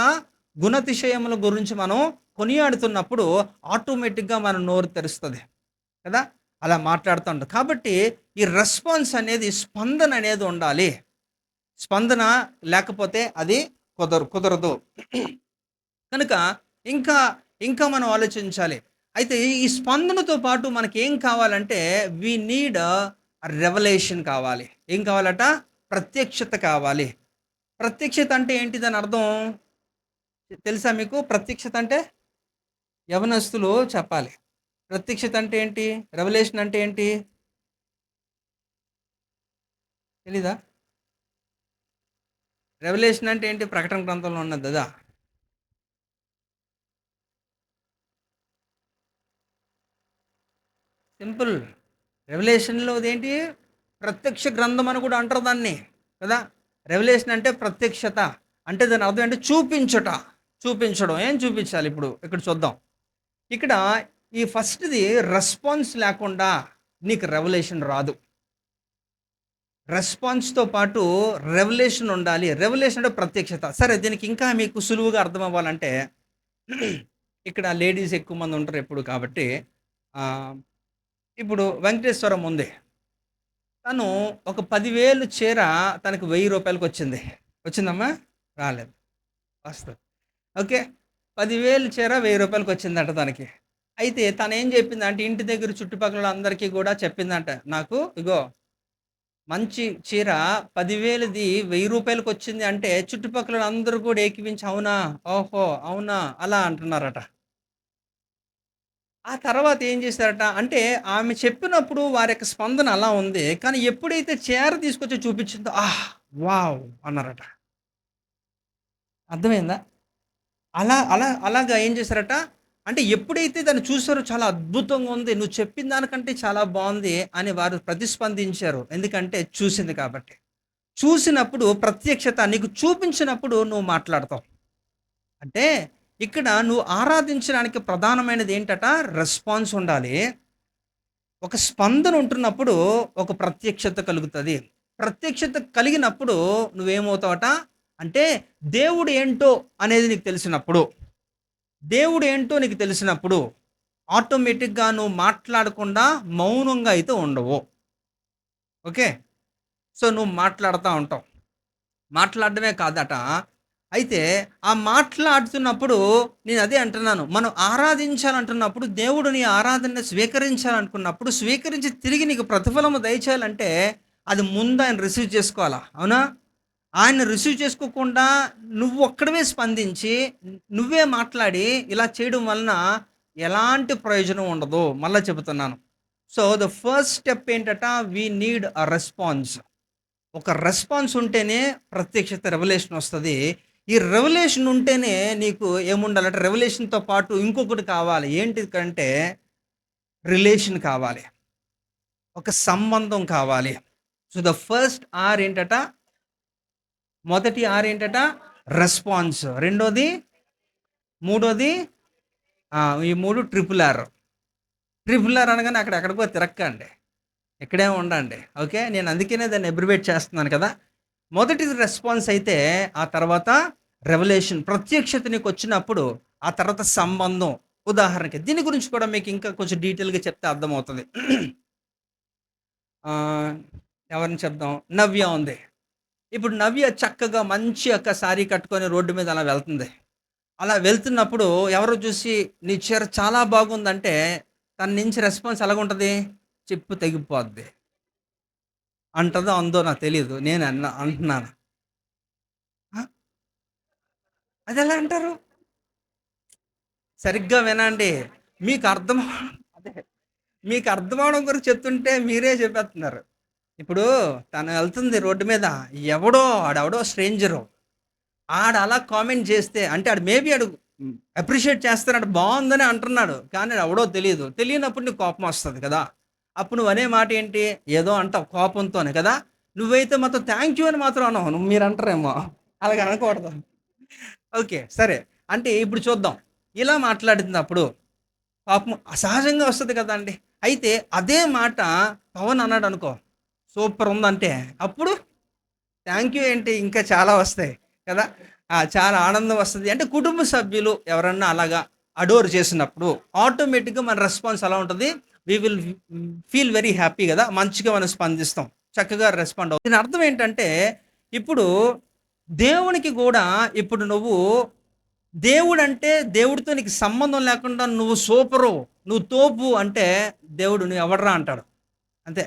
గుణాతిశయముల గురించి మనం కొనియాడుతున్నప్పుడు ఆటోమేటిక్‌గా మన నోరు తెరుస్తది. కదా! అలా మాట్లాడుతా ఉంటాం. కాబట్టి ఈ రెస్పాన్స్ అనేది, స్పందన అనేది ఉండాలి. స్పందన లేకపోతే అది కుదరదు. కనుక ఇంకా, ఇంకా మనం ఆలోచించాలి. అయితే ఈ స్పందనతో పాటు మనకేం కావాలంటే వి నీడ్ రెవల్యూషన్ కావాలి. ఏం కావాలట? ప్రత్యక్షత కావాలి. ప్రత్యక్షత అంటే ఏంటి దాని అర్థం? తెలుసా మీకు? ప్రత్యక్షత అంటే? యవనస్తులు చెప్పాలి. ప్రత్యక్షత అంటే ఏంటి? రెవల్యూషన్ అంటే ఏంటి? తెలీదా? రెవల్యూషన్ అంటే ఏంటి? ప్రకటన గ్రంథంలో ఉన్నది అదా? సింపుల్. రెవల్యూషన్‌లోదేంటి? ప్రత్యక్ష గ్రంథం అని కూడా అంటారు దాన్ని. కదా! రెవల్యూషన్ అంటే ప్రత్యక్షత. అంటే దాని అర్థం ఏంటి? చూపించుట. చూపించడం. ఏం చూపించాలి ఇప్పుడు? ఇక్కడ చూద్దాం. ఇక్కడ ఈ ఫస్ట్‌ది రెస్పాన్స్ లేకుండా నీకు రెవల్యూషన్ రాదు. రెస్పాన్స్‌తో పాటు రెవల్యూషన్ ఉండాలి. రెవల్యూషన్ అంటే ప్రత్యక్షత. సరే దీనికి ఇంకా మీకు సులువుగా అర్థం అవ్వాలంటే ఇక్కడ లేడీస్ ఎక్కువ మంది ఉంటారు ఎప్పుడు కాబట్టి ఆహ్, ఇప్పుడు వెంకటేశ్వరం ఉంది. తను ఒక 10,000 చీర తనకి రూ. 1000కి వచ్చింది. వచ్చిందమ్మా? రాలేదు. వస్తది. ఓకే. 10,000 చీర రూ. 1000కి వచ్చిందంట తనకి. అయితే తనేం చెప్పిందంటే ఇంటి దగ్గర చుట్టుపక్కల అందరికీ కూడా చెప్పిందంట. నాకు ఇగో మంచి చీర 10,000ది రూ. 1000కి వచ్చింది అంటే చుట్టుపక్కల అందరూ కూడా ఏకీవించి అవునా? ఓహో! అవునా? అలా అంటున్నారట. ఆ తర్వాత ఏం చేశారట అంటే ఆమె చెప్పినప్పుడు వారి యొక్క స్పందన అలా ఉంది. కానీ ఎప్పుడైతే చీర తీసుకొచ్చి చూపించిందో వావ్! అన్నారట. అర్థమైందా? అలాగా ఏం చేశారట అంటే ఎప్పుడైతే దాన్ని చూసారో చాలా అద్భుతంగా ఉంది. నువ్వు చెప్పిన దానికంటే చాలా బావుంది అని వారు ప్రతిస్పందించారు. ఎందుకంటే చూసింది కాబట్టి. చూసినప్పుడు ప్రత్యక్షత నీకు చూపించినప్పుడు నువ్వు మాట్లాడతావు. అంటే ఇక్కడ నువ్వు ఆరాధించడానికి ప్రధానమైనది ఏంటట? రెస్పాన్స్ ఉండాలి. ఒక స్పందన ఉంటున్నప్పుడు ఒక ప్రత్యక్షత కలుగుతది. ప్రత్యక్షత కలిగినప్పుడు నువ్వేమవుతావట? అంటే దేవుడు ఏంటో అనేది నీకు తెలిసినప్పుడు, దేవుడు ఏంటో నీకు తెలిసినప్పుడు ఆటోమేటిక్‌గా నువ్వు మాట్లాడకుండా మౌనంగా అయితే ఉండవు. ఓకే. సో, నువ్వు మాట్లాడుతా ఉంటావు. మాట్లాడడమే కాదట. అయితే ఆ మాట్లాడుతున్నప్పుడు నేను అదే అంటున్నాను. మనం ఆరాధించాలంటున్నప్పుడు దేవుడు నీ ఆరాధనని స్వీకరించాలనుకున్నప్పుడు స్వీకరించి తిరిగి నీకు ప్రతిఫలము దయచేయాలంటే అది ముందు ఆయన రిసీవ్ చేసుకోవాలా? అవునా? ఆయన రిసీవ్ చేసుకోకుండా నువ్వు ఒక్కడివే స్పందించి, నువ్వే మాట్లాడి ఇలా చేయడం వలన ఎలాంటి ప్రయోజనం ఉండదు. మళ్ళా చెబుతున్నాను. సో, ద ఫస్ట్ స్టెప్ ఏంటట, వి నీడ్ ఎ రెస్పాన్స్. ఒక రెస్పాన్స్ ఉంటేనే ప్రత్యక్షత రెవల్యూషన్ వస్తది. ఈ రెవల్యూషన్ ఉంటేనే నీకు ఏముండాలంటే రెవల్యూషన్‌తో పాటు ఇంకొకటి కావాలి. ఏంటిదంటే రిలేషన్ కావాలి. ఒక సంబంధం కావాలి. సో, ద ఫస్ట్ ఆర్ ఏంటట, మొదటి ఆర్ ఏంటట రెస్పాన్స్. రెండోది, మూడోది ఈ 3 ట్రిపుల్ ఆర్. ట్రిపుల్ ఆర్ అనగానే అక్కడెక్కడికో తిరక్కండి. ఇక్కడే ఉండండి. ఓకే. నేను అందుకనే దాన్ని అబ్రివేట్ చేస్తున్నాను కదా! మొదటిది రెస్పాన్స్ అయితే, ఆ తర్వాత రెవల్యూషన్ ప్రత్యక్షత నీకొచ్చినప్పుడు, ఆ తర్వాత సంబంధం. ఉదాహరణకి దీని గురించి కూడా మీకు ఇంకా కొంచెం డీటెయిల్‌గా చెప్తే అర్థమవుతది. ఆహ్, ఎవరిని చెప్దాం? నవ్య ఉంది. ఇప్పుడు నవ్య చక్కగా మంచి ఒక సారీ కట్టుకొని రోడ్డు మీద అలా వెళ్తుంది. అలా వెళ్తున్నప్పుడు ఎవరో చూసి నీ చీర చాలా బాగుందంటే, తన నుంచి రెస్పాన్స్ ఎలాగుంటది? చెప్పు తెగిపోద్ది. అంటదో, అందో నాకు తెలీదు. నేను అంటున్నాను. ఆ! అదెలా అంటారు? సరిగ్గా వినండి. మీకు అర్థం అదే. మీకు అర్థం అవ్వడం గురించి చెప్తుంటే మీరే చెప్పేస్తున్నారు. ఇప్పుడు తను వెళ్తుంది రోడ్డు మీద. ఆడెవడో స్ట్రేంజరు. అలా కామెంట్ చేస్తే అంటే ఆడు మేబీ అప్రిషియేట్ చేస్తున్నాడు. బావుందని అంటున్నాడు. కానీ ఎవడో తెలీదు. తెలియనప్పుడు నీకు కోపం వస్తది కదా! అప్పుడు నువ్వు అనే మాట ఏంటి? ఏదో అంటావు కోపంతోనే కదా! నువ్వైతే మాత్రం థాంక్ యూ అని మాత్రం అనవు. మీరంటారేమో. అలాగ అనకూడదు. ఓకే. సరే. అంటే ఇప్పుడు చూద్దాం. ఇలా మాట్లాడినప్పుడు పాపం అసహజంగా వస్తది కదండీ! అయితే అదే మాట పవన్ అన్నాడనుకో, సూపర్ ఉందంటే, అప్పుడు థాంక్ యూ ఏంటి ఇంకా చాలా వస్తాయి కదా! చాలా ఆనందం వస్తది. అంటే కుటుంబ సభ్యులు ఎవరన్నా అలాగా అడోర్ చేసినప్పుడు ఆటోమేటిక్‌గా మన రెస్పాన్స్ ఎలా ఉంటది? We will feel very happy గదా! మంచిగా మనం స్పందిస్తాం. చక్కగా రెస్పాండ్ దీని అర్థం ఏంటంటే, ఇప్పుడు దేవునికి గూడా ఇప్పుడు నువ్వు దేవుడంటే దేవుడితో నీకు సంబంధం లేకుండా నువ్వు సూపరు, నువ్వు తోపు అంటే దేవుడు నువ్వు ఎవడ్రా అంటాడు. అంతే.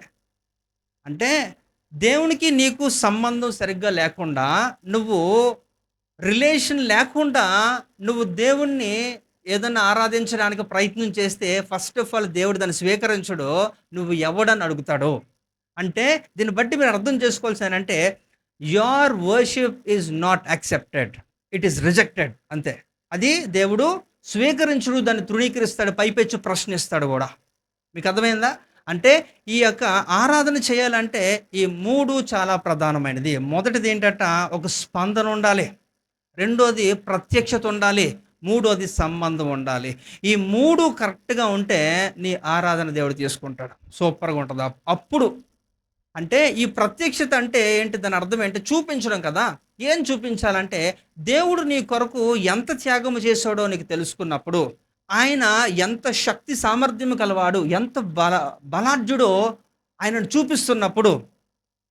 అంటే దేవునికి నీకు సంబంధం సరిగ్గా లేకుండా, నువ్వు రిలేషన్ లేకుండా నువ్వు దేవుణ్ణి ఏదన్నా ఆరాధించడానికి ప్రయత్నం చేస్తే ఫస్ట్ ఆఫ్ ఆల్ దేవుడు దాన్ని స్వీకరించడు. నువ్వు ఎవడని అడుగుతాడు. అంటే దీన్ని బట్టి మీరు అర్థం చేసుకోవాల్సిందేంటంటే your worship is not accepted. It is rejected అంతే. అది దేవుడు స్వీకరించడు. దాన్ని తృణీకరిస్తాడు. పైపెచ్చు ప్రశ్నిస్తాడు గూడా. మీకు అర్థమైందా? అంటే ఈ యొక్క ఆరాధన చేయాలంటే ఈ 3 చాలా ప్రధానమైనది. మొదటిది ఏంటంట, ఒక స్పందన ఉండాలి. రెండోది ప్రత్యక్షత ఉండాలి. మూడోది సంబంధం ఉండాలి. ఈ 3 కరెక్ట్‌గా ఉంటే నీ ఆరాధన దేవుడు తీసుకుంటాడు. సూపర్‌గా ఉంటది. అప్పుడు అంటే ఈ ప్రత్యక్షత అంటే ఏంటి? దాని అర్థం ఏంటి? చూపించడం కదా! ఏం చూపించాలంటే దేవుడు నీ కొరకు ఎంత త్యాగం చేశాడో నీకు తెలుసుకున్నప్పుడు, ఆయన ఎంత శక్తి సామర్థ్యం కలవాడు, ఎంత బలాఢ్యుడో ఆయనను చూపిస్తున్నప్పుడు,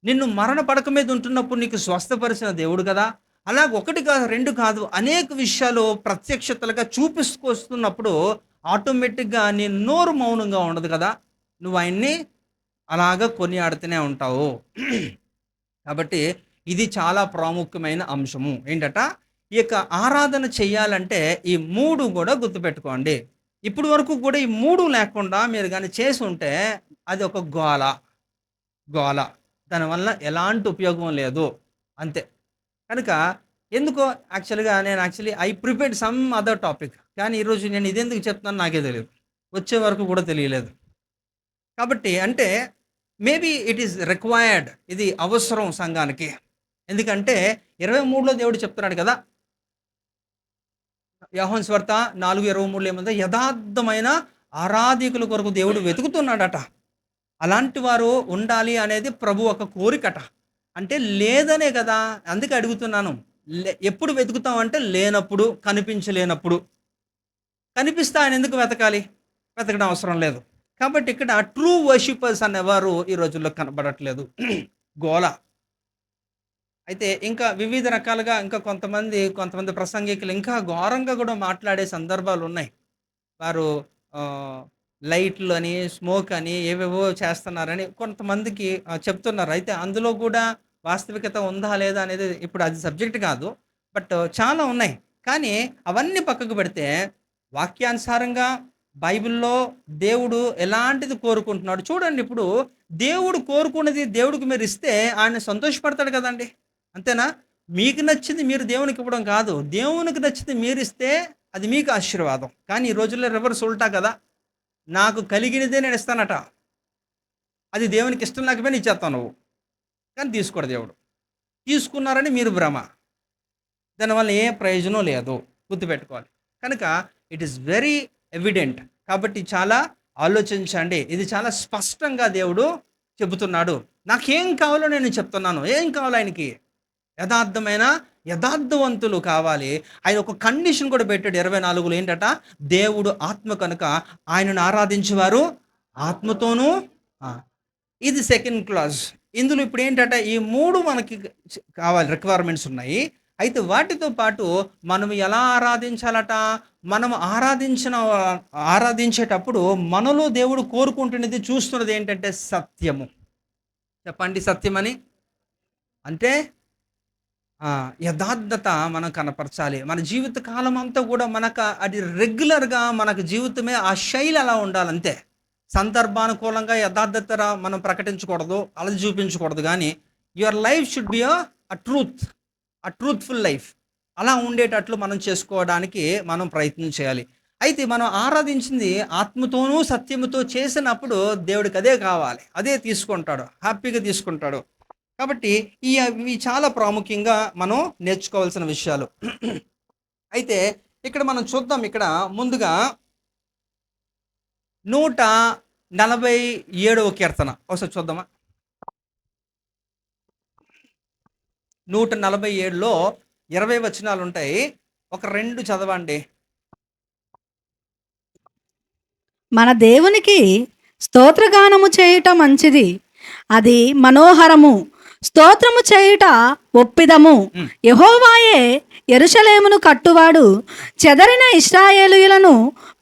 నిన్ను మరణ పడక మీద ఉంటున్నప్పుడు నీకు స్వస్థపరిచిన దేవుడు కదా! అలాగ 1 కాదు, 2 కాదు అనేక విషయాలు ప్రత్యక్షతలుగా చూపిసుకొస్తున్నప్పుడు ఆటోమేటిక్‌గా నీ నోరు మౌనంగా ఉండదు కదా! నువ్వు ఆయన్ని అలాగా కొనియాడుతూనే ఉంటావు. కాబట్టి ఇది చాలా ప్రాముఖ్యమైన అంశము. ఏంటట? ఈ యొక్క ఆరాధన చెయ్యాలంటే ఈ 3 గూడా గుర్తుపెట్టుకోండి. ఇప్పటి వరకు కూడా ఈ 3 లేకుండా మీరు గాని చేసుంటే అది ఒక గోల. గోల. దానివల్ల ఎలాంటి ఉపయోగం లేదు. అంతే. కనుక ఎందుకో actually I prepared some other topic. కానీ ఈరోజు నేను ఇదెందుకు చెప్తున్నానో నాకే తెలీదు. వచ్చే వరకు కూడా తెలియలేదు. కాబట్టి అంటే మేబీ ఇట్ ఈస్ రిక్వైర్డ్. ఇది అవసరం సంఘానికి. ఎందుకంటే 23లో దేవుడు చెప్తున్నాడు కదా! యోహాను సువార్త 4:23లో ఏముంది? యథార్థమైన ఆరాధికుల కొరకు దేవుడు వెతుకుతున్నాడట. అలాంటి వారు ఉండాలి అనేది ప్రభు ఒక కోరికట. అంటే లేదనే కదా! అందుకే అడుగుతున్నాను. ఎప్పుడు వెతుకుతాం అంటే లేనప్పుడు, కనిపించలేనప్పుడు. కనిపిస్తే ఆయన ఎందుకు వెతకాలి? వెతకడం అవసరం లేదు. కాబట్టి ఇక్కడ ట్రూ వర్షిపర్స్ అనేవారు ఈ రోజుల్లో కనబడట్లేదు. గోల. అయితే ఇంకా వివిధ రకాలుగా ఇంకా కొంతమంది ప్రసంగికులు ఇంకా ఘోరంగా కూడా మాట్లాడే సందర్భాలున్నాయి. వారు ఆహ్, లైట్‌లని, స్మోక్ అని ఏవేవో చేస్తున్నారని కొంతమందికి చెప్తున్నారు. అయితే అందులో కూడా వాస్తవికత ఉందా లేదా అనేది ఇప్పుడు అది సబ్జెక్ట్ కాదు. బట్ చాలా ఉన్నాయి. కానీ అవన్నీ పక్కకు పెడితే వాక్యానుసారంగా బైబిల్‌లో దేవుడు ఎలాంటిది కోరుకుంటున్నాడు చూడండి. ఇప్పుడు దేవుడు కోరుకున్నది దేవుడికి మీరిస్తే ఆయన సంతోషపడతాడు కదండీ! అంతేనా? మీకు నచ్చింది మీరు దేవునికి ఇవ్వడం కాదు. దేవునికి నచ్చింది మీరిస్తే అది మీకు ఆశీర్వాదం. కానీ ఈ రోజుల్లో రివర్స్ ఉల్టా కదా! నాకు కలిగినదే నేను ఇస్తానట. అది దేవునికి ఇష్టం లేకపోయినా ఇచ్చేస్తావు నువ్వు. కానీ తీసుకోడు దేవుడు. తీసుకున్నారని మీరు భ్రమ. దానివల్ల ఏ ప్రయోజనం లేదు. గుర్తుపెట్టుకోవాలి. కనుక ఇట్ ఈస్ వెరీ ఎవిడెంట్. కాబట్టి చాలా ఆలోచించండి. ఇది చాలా స్పష్టంగా దేవుడు చెబుతున్నాడు. నాకేం కావాలో నేను చెప్తున్నాను. ఏం కావాలి ఆయనకి? యథార్థమైన యథార్థవంతులు కావాలి. ఆయన ఒక కండిషన్ కూడా పెట్టాడు 24లో ఏంటట? దేవుడు ఆత్మ కనుక ఆయనను ఆరాధించేవారు ఆత్మతోనూ ఆ, ఇది సెకండ్ క్లాజ్. ఇందులో ఇప్పుడు ఏంటంటే ఈ 3 మనకి కావాలి, రిక్వైర్మెంట్స్ ఉన్నాయి. అయితే వాటితో పాటు మనం ఎలా ఆరాధించాలట? మనం ఆరాధించేటప్పుడు మనలో దేవుడు కోరుకుంటున్నది, చూస్తున్నది ఏంటంటే సత్యము. చెప్పండి సత్యమని. అంటే యథార్థత మనం కనపరచాలి. మన జీవిత కాలం అంతా కూడా మనకు అది రెగ్యులర్‌గా మనకు జీవితమే ఆ శైలి అలా ఉండాలంతే. సందర్భానుకూలంగా యథార్థత మనం ప్రకటించకూడదు, అలది చూపించకూడదు గానీ, your life should be truthful life. అలా ఉండేటట్లు మనం చేసుకోవడానికి మనం ప్రయత్నం చేయాలి. అయితే మనం ఆరాధించింది ఆత్మతోనూ, సత్యముతో చేసినప్పుడు దేవుడికి అదే కావాలి. అదే తీసుకుంటాడు. హ్యాపీగా తీసుకుంటాడు. కాబట్టి ఇవి చాలా ప్రాముఖ్యంగా మనం నేర్చుకోవాల్సిన విషయాలు. అయితే ఇక్కడ మనం చూద్దాం. ఇక్కడ ముందుగా 147వ కీర్తన ఒకసారి చూద్దామా? 147లో 20 వచనాలు ఉంటాయి. ఒక 2 చదవండి. మన దేవునికి స్తోత్రగానము చేయుట మంచిది, అది మనోహరము. స్తోత్రము చేయుట ఒప్పిదము. యెహోవాయే యెరూషలేమును కట్టువాడు, చెదరిన ఇశ్రాయేలీయులను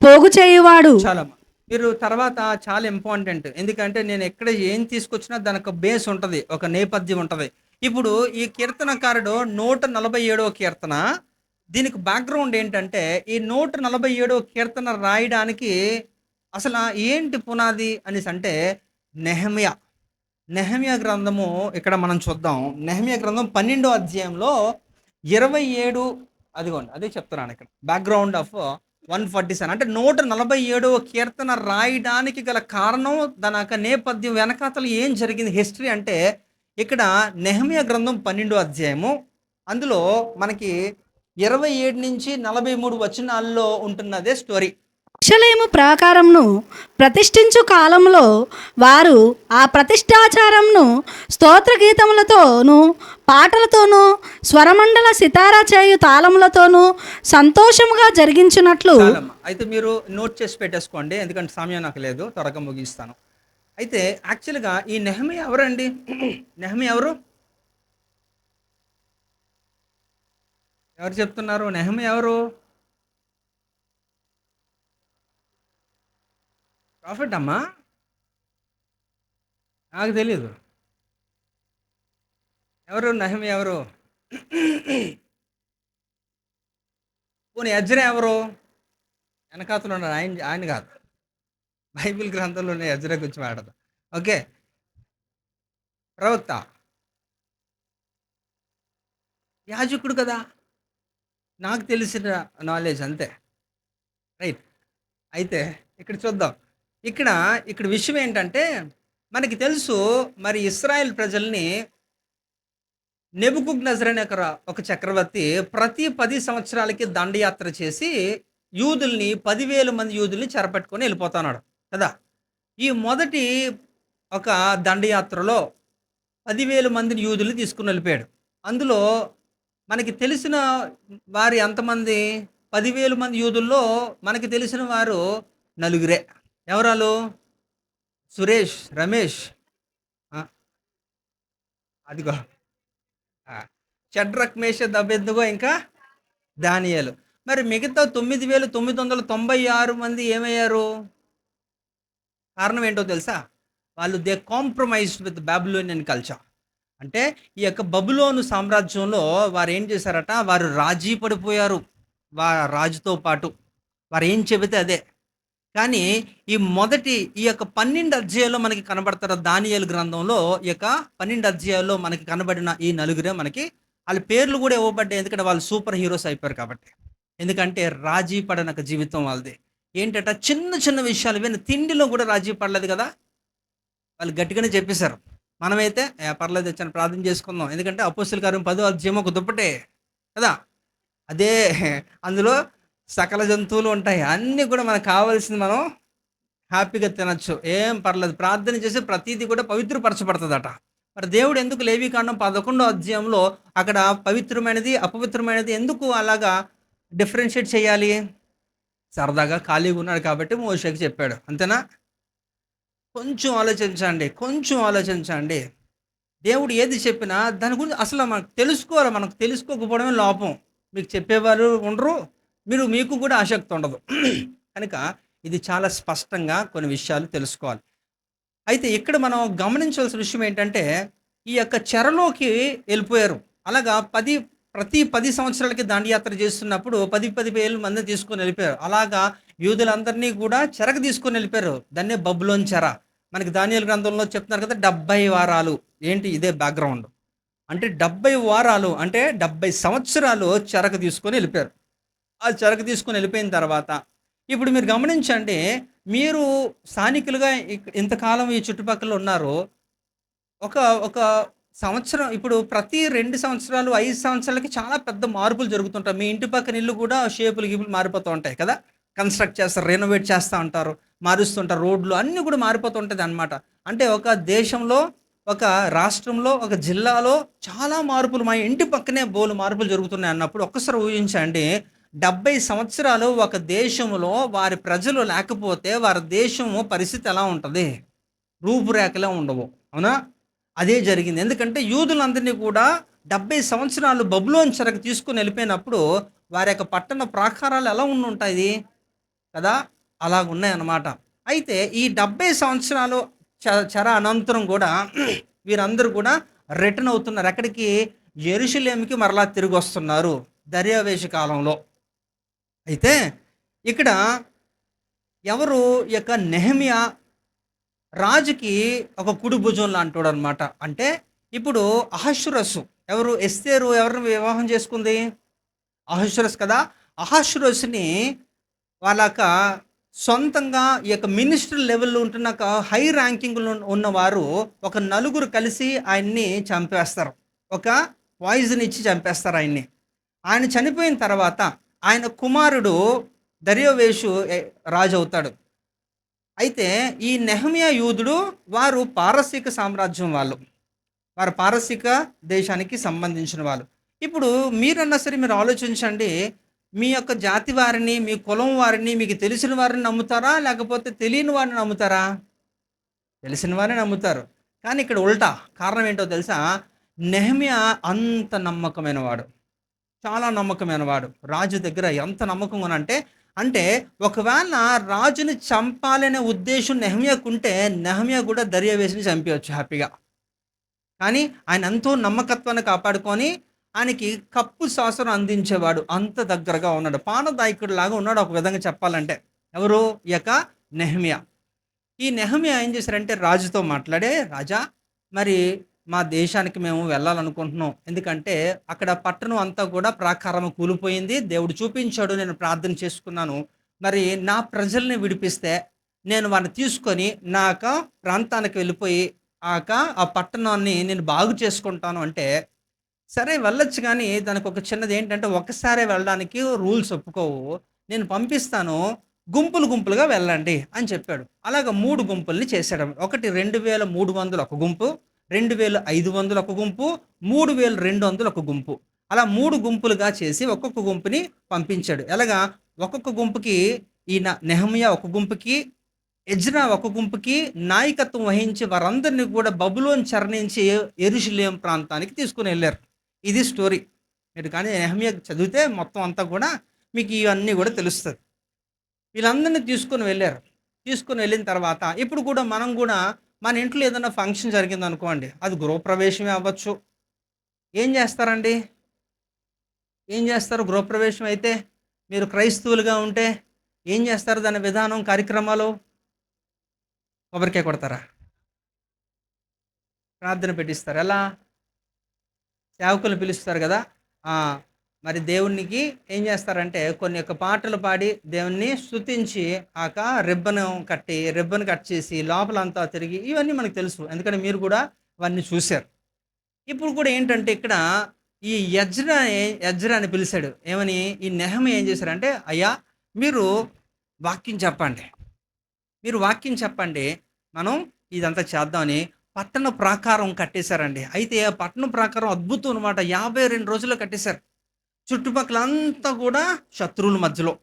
పోగు చేయువాడు. చాలా మీరు తర్వాత చాలా ఇంపార్టెంట్. ఎందుకంటే నేను ఎక్కడ ఏం తీసుకొచ్చినా దానికి ఒక బేస్ ఉంటుంది, ఒక నేపథ్యం ఉంటుంది. ఇప్పుడు ఈ కీర్తనకారుడు 147వ కీర్తన, దీనికి బ్యాక్గ్రౌండ్ ఏంటంటే ఈ 147వ కీర్తన రాయడానికి అసలు ఏంటి పునాది అనేసి అంటే నెహెమ్యా గ్రంథము ఇక్కడ మనం చూద్దాం. నెహెమ్యా గ్రంథం 12వ అధ్యాయంలో 27, అదిగోండి అదే చెప్తున్నాను ఇక్కడ. బ్యాక్గ్రౌండ్ ఆఫ్ 147 అంటే 147వ కీర్తన రాయడానికి గల కారణం, దాని యొక్క నేపథ్యం వెనకాతలు ఏం జరిగింది హిస్టరీ అంటే, ఇక్కడ నెహెమ్యా గ్రంథం 12వ అధ్యాయము, అందులో మనకి 27 నుంచి 43 వచనాల్లో ఉంటున్నదే స్టోరీ. యెరూషలేము ప్రాకారమును ప్రతిష్ఠించు కాలంలో వారు ఆ ప్రతిష్ఠాచారంను స్తోత్రగీతములతోనూ పాటలతోనూ స్వరమండల సితారా చేయు తాళములతోనూ సంతోషముగా జరిగించినట్లు. చాలమ్మా. అయితే మీరు నోట్ చేసి పెట్టేసుకోండి, ఎందుకంటే సమయం నాకు లేదు, త్వరగా ముగిస్తాను. అయితే యాక్చువల్గా ఈ నెహెమ్యా ఎవరండి? నెహెమ్యా ఎవరు? ఎవరు చెప్తున్నారు? నెహెమ్యా ఎవరు? ప్రాఫిట్ అమ్మా? నాకు తెలీదు. ఎవరు నెహెమ్యా ఎవరు? పోనీ ఎజ్రా ఎవరు? వెనకాతలు ఉన్నారు, ఆయన కాదు. బైబిల్ గ్రంథంలో ఉన్న ఎజ్రా గురించి మాట్లాడదాం. ఓకే, ప్రవక్త, యాజకుడు కదా, నాకు తెలిసిన నాలెడ్జ్ అంతే. రైట్. అయితే ఇక్కడ చూద్దాం. ఇక్కడ విషయం ఏంటంటే, మనకి తెలుసు మరి ఇశ్రాయేల్ ప్రజల్ని నెబుకద్నెజర్ అనే ఒక చక్రవర్తి ప్రతి 10 సంవత్సరాలకి దండయాత్ర చేసి యూదుల్ని 10,000 మంది యూదుల్ని చెరపట్టుకొని వెళ్ళిపోతున్నాడు కదా. ఈ మొదటి ఒక దండయాత్రలో 10,000 మందిని యూదుల్ని తీసుకుని వెళ్ళిపోయాడు. అందులో మనకి తెలిసిన వారు ఎంతమంది? 10,000 మంది యూదుల్లో మనకి తెలిసిన వారు నలుగురే. ఎవరాలు? సురేష్, రమేష్, అదిగో షడ్రక్, మేషక్, అబేద్నెగో, ఇంకా దానియేలు. మరి మిగతా 9,996 మంది ఏమయ్యారు? కారణం ఏంటో తెలుసా? వాళ్ళు they compromised with Babylonian culture. అంటే ఈ యొక్క బబులోను సామ్రాజ్యంలో వారు ఏం చేశారట, వారు రాజీ పడిపోయారు. రాజుతో పాటు. వారు ఏం చెబితే అదే. కానీ ఈ యొక్క 12 అధ్యాయాల్లో మనకి కనబడతారు. దానియేలు గ్రంథంలో ఈ యొక్క 12 అధ్యాయాల్లో మనకి కనబడిన ఈ నలుగురే మనకి ఆళ్ళ పేర్లు గూడా ఇవ్వబడ్డాయి. ఎందుకంటే వాళ్ళు సూపర్ హీరోస్ అయిపోయారు కాబట్టి. ఎందుకంటే రాజీ పడనొక జీవితం వాళ్ళది. ఏంటట చిన్న చిన్న విషయాలు తిండిలో గూడా రాజీ పడలేదు గదా! వాళ్ళు గట్టిగానే చెప్పేశారు. మనమైతే పర్లేదు చని ప్రార్థన చేసుకుందాం. ఎందుకంటే అపోస్తలుల కార్యం 10వ అధ్యాయం ఒక దుప్పటే కదా! అదే అందులో సకల జంతువులు ఉంటాయి. అన్నీ కూడా మనకు కావాల్సింది మనం హ్యాపీగా తినొచ్చు. ఏం పర్లేదు. ప్రార్థన చేసి ప్రతీది కూడా పవిత్రపరచబడతదట. మరి దేవుడు ఎందుకు లేవికాండం 11వ అధ్యాయంలో అక్కడ పవిత్రమైనది, అపవిత్రమైనది ఎందుకు అలాగా డిఫరెన్షియేట్ చేయాలి? సరదాగా ఖాళీగా ఉన్నాడు కాబట్టి మోషేకి చెప్పాడు. అంతేనా? కొంచెం ఆలోచించండి. కొంచెం ఆలోచించండి. దేవుడు ఏది చెప్పినా దాని గురించి అసలు మనకు తెలుసుకోవాలి. మనకు తెలుసుకోకపోవడమే లోపం. మీకు చెప్పేవారు ఉండరు. మీకు కూడా ఆసక్తి ఉండదు. కనుక ఇది చాలా స్పష్టంగా కొన్ని విషయాలు తెలుసుకోవాలి. అయితే ఇక్కడ మనం గమనించాల్సిన విషయం ఏంటంటే, ఈ యొక్క చెరలోకి వెళ్ళిపోయారు. అలాగా ప్రతి 10 సంవత్సరాలకి దండయాత్ర చేస్తున్నప్పుడు 10,000 మందిని తీసుకొని వెళ్ళిపోయారు. అలాగా యూదులందరినీ కూడా చెరకు తీసుకొని వెళ్ళిపోయారు. దాన్నే బబులోను చెర. మనకి దానియేలు గ్రంథంలో చెప్తున్నారు కదా 70 వారాలు. ఏంటి ఇదే బ్యాక్‌గ్రౌండ్. అంటే 70 వారాలు అంటే 70 సంవత్సరాలు చెరకు తీసుకొని వెళ్ళిపోయారు. ఆ చెరకు తీసుకొని వెళ్ళిపోయిన తర్వాత ఇప్పుడు మీరు గమనించండి. మీరు స్థానికులుగా ఇంతకాలం ఈ చుట్టుపక్కల ఉన్నారు. ఒక ఒక సంవత్సరం ఇప్పుడు ప్రతి 2 సంవత్సరాలు, 5 సంవత్సరాలకి చాలా పెద్ద మార్పులు జరుగుతుంటాయి. మీ ఇంటి పక్కన ఇల్లు కూడా షేపులు, గీపులు మారిపోతూ ఉంటాయి కదా! కన్‌స్ట్రక్ట్ చేస్తారు, రెనోవేట్ చేస్తా ఉంటారు, మారుస్తుంటారు. రోడ్లు అన్నీ కూడా మారిపోతూ ఉంటదనమాట. అంటే ఒక దేశంలో, ఒక రాష్ట్రంలో, ఒక జిల్లాలో చాలా మార్పులు మా ఇంటి పక్కనే బోలెడు మార్పులు జరుగుతున్నాయి అన్నప్పుడు ఒక్కసారి ఊహించండి. 70 సంవత్సరాలు ఒక దేశంలో వారి ప్రజలు లేకపోతే వారి దేశము పరిస్థితి ఎలా ఉంటది? రూపురేఖలే ఉండవు. అవునా? అదే జరిగింది. ఎందుకంటే యూదులందరినీ కూడా 70 సంవత్సరాలు బబులోను చెరకు తీసుకొని వెళ్ళిపోయినప్పుడు వారి యొక్క పట్టణ ప్రాకారాలు ఎలా ఉండుంటాయి కదా! అలాగున్నాయన్నమాట. అయితే ఈ 70 సంవత్సరాలు చెర అనంతరం కూడా వీరందరూ కూడా రిటర్న్ అవుతున్నారు. ఎక్కడికి? యెరూషలేముకి మరలా తిరిగొస్తున్నారు దర్యావేషు కాలంలో. అయితే ఇక్కడ ఎవరు ఈ యొక్క నెహెమ్యా రాజుకి ఒక కుడి భుజం లాంటోడనమాట. అంటే ఇప్పుడు అహష్వేరోషు ఎవరు? ఎస్తేరు ఎవరిని వివాహం చేసుకుంది? అహష్వేరోషు కదా! అహష్వేరోషుని వాళ్ళక సొంతంగా ఈ యొక్క మినిస్టర్ లెవెల్‌లో ఉంటున్న ఒక హై ర్యాంకింగ్‌లో ఉన్నవారు ఒక నలుగురు కలిసి ఆయన్ని చంపేస్తారు. ఒక పాయిజన్ ఇచ్చి చంపేస్తారు ఆయన్ని. ఆయన చనిపోయిన తర్వాత ఆయన కుమారుడు దర్యావేషు రాజు అవుతాడు. అయితే ఈ నెహెమ్యా యూదుడు వారు పారసీక సామ్రాజ్యం వాళ్ళు. వారు పారసీక దేశానికి సంబంధించిన వాళ్ళు. ఇప్పుడు మీరన్నా సరే మీరు ఆలోచించండి. మీ యొక్క జాతి వారిని, మీ కులం వారిని, మీకు తెలిసిన వారిని నమ్ముతారా? లేకపోతే తెలియని వారిని నమ్ముతారా? తెలిసిన వారిని నమ్ముతారు. కానీ ఇక్కడ ఉల్టా. కారణం ఏంటో తెలుసా? నెహెమ్యా అంత నమ్మకమైన వాడు. చాలా నమ్మకమైన వాడు. రాజు దగ్గర ఎంత నమ్మకంగానంటే అంటే ఒకవేళ రాజుని చంపాలనే ఉద్దేశం నెహెమ్యాకుంటే నెహెమ్యా కూడా దర్యావేషుని చంపేయొచ్చు హ్యాపీగా. కానీ ఆయన ఎంతో నమ్మకత్వాన్ని కాపాడుకొని ఆయనకి కప్పు సాసరం అందించేవాడు. అంత దగ్గరగా ఉన్నాడు. పానదాయకుడిలాగా ఉన్నాడు ఒక విధంగా చెప్పాలంటే. ఎవరు? ఈ యొక్క నెహెమ్యా. ఈ నెహెమ్యా ఏం చేశారంటే రాజుతో మాట్లాడే, రాజా మరి మా దేశానికి మేము వెళ్ళాలనుకుంటున్నాం. ఎందుకంటే అక్కడ పట్టణం అంతా కూడా ప్రాకారం కూలిపోయింది. దేవుడు చూపించాడు. నేను ప్రార్థన చేసుకున్నాను. మరి నా ప్రజల్ని విడిపిస్తే నేను వారిని తీసుకొని నా యొక్క ప్రాంతానికి వెళ్ళిపోయి ఆ పట్టణాన్ని నేను బాగు చేసుకుంటాను అంటే, సరే వెళ్ళొచ్చు గానీ దానికి ఒక చిన్నది ఏంటంటే ఒక్కసారే వెళ్ళడానికి రూల్స్ ఒప్పుకోవు. నేను పంపిస్తాను. గుంపులు గుంపులుగా వెళ్ళండి అని చెప్పాడు. అలాగా 3 గుంపుల్ని చేశాడు. ఒకటి 2,300 ఒక గుంపు, 2,500 ఒక గుంపు, 3,200 ఒక గుంపు. అలా 3 గుంపులుగా చేసి ఒక్కొక్క గుంపుని పంపించాడు. ఎలాగా? ఒక్కొక్క గుంపుకి ఈయన నెహెమ్యా ఒక గుంపుకి, ఎజ్రా ఒక గుంపుకి నాయకత్వం వహించి వారందరిని కూడా బబులోను చెర నుంచి యెరూషలేము ప్రాంతానికి తీసుకొనెళ్లారు. ఇది స్టోరీ. మీరు కానీ నెహెమ్యా చదివితే మొత్తం అంతా కూడా మీకు ఇవన్నీ కూడా తెలుస్తది. వీళ్ళందరిని తీసుకొని వెళ్ళారు. తీసుకొని వెళ్ళిన తర్వాత ఇప్పుడు కూడా మనం కూడా మన ఇంట్లో ఏదైనా ఫంక్షన్ జరిగింది అనుకోండి, అది గృహప్రవేశమే అవ్వచ్చు. ఏం చేస్తారండి? ఏం చేస్తారు గృహప్రవేశం అయితే? మీరు క్రైస్తవులుగా ఉంటే ఏం చేస్తారు? దాని విధానం, కార్యక్రమాలు? కొబ్బరికాయ కొడతారా? ప్రార్థన పెట్టిస్తారు. ఎలా? సేవకులను పిలుస్తారు కదా! ఆ! మరి దేవునికి ఏం చేస్తారంటే కొన్ని యొక్క పాటలు పాడి దేవుణ్ణి స్తుతించి రిబ్బన్ కట్ చేసి లోపలంతా తిరిగి ఇవన్నీ మనకు తెలుసు. ఎందుకంటే మీరు కూడా అవన్నీ చూసారు. ఇప్పుడు కూడా ఏంటంటే ఇక్కడ ఈ ఎజ్రా అని పిలిచాడు. ఏమని? ఈ నెహెమయా ఏం చేశారంటే, అయ్యా మీరు వాక్యం చెప్పండి. మీరు వాక్యం చెప్పండి. మనం ఇదంతా చేద్దామని పట్టణ ప్రాకారం కట్టేశారండి. అయితే ఆ పట్టణ ప్రాకారం అద్భుతం అనమాట. 52 రోజుల్లో కట్టేశారు. చుట్టుపక్కలంతా కూడా శత్రువుల మధ్యలో.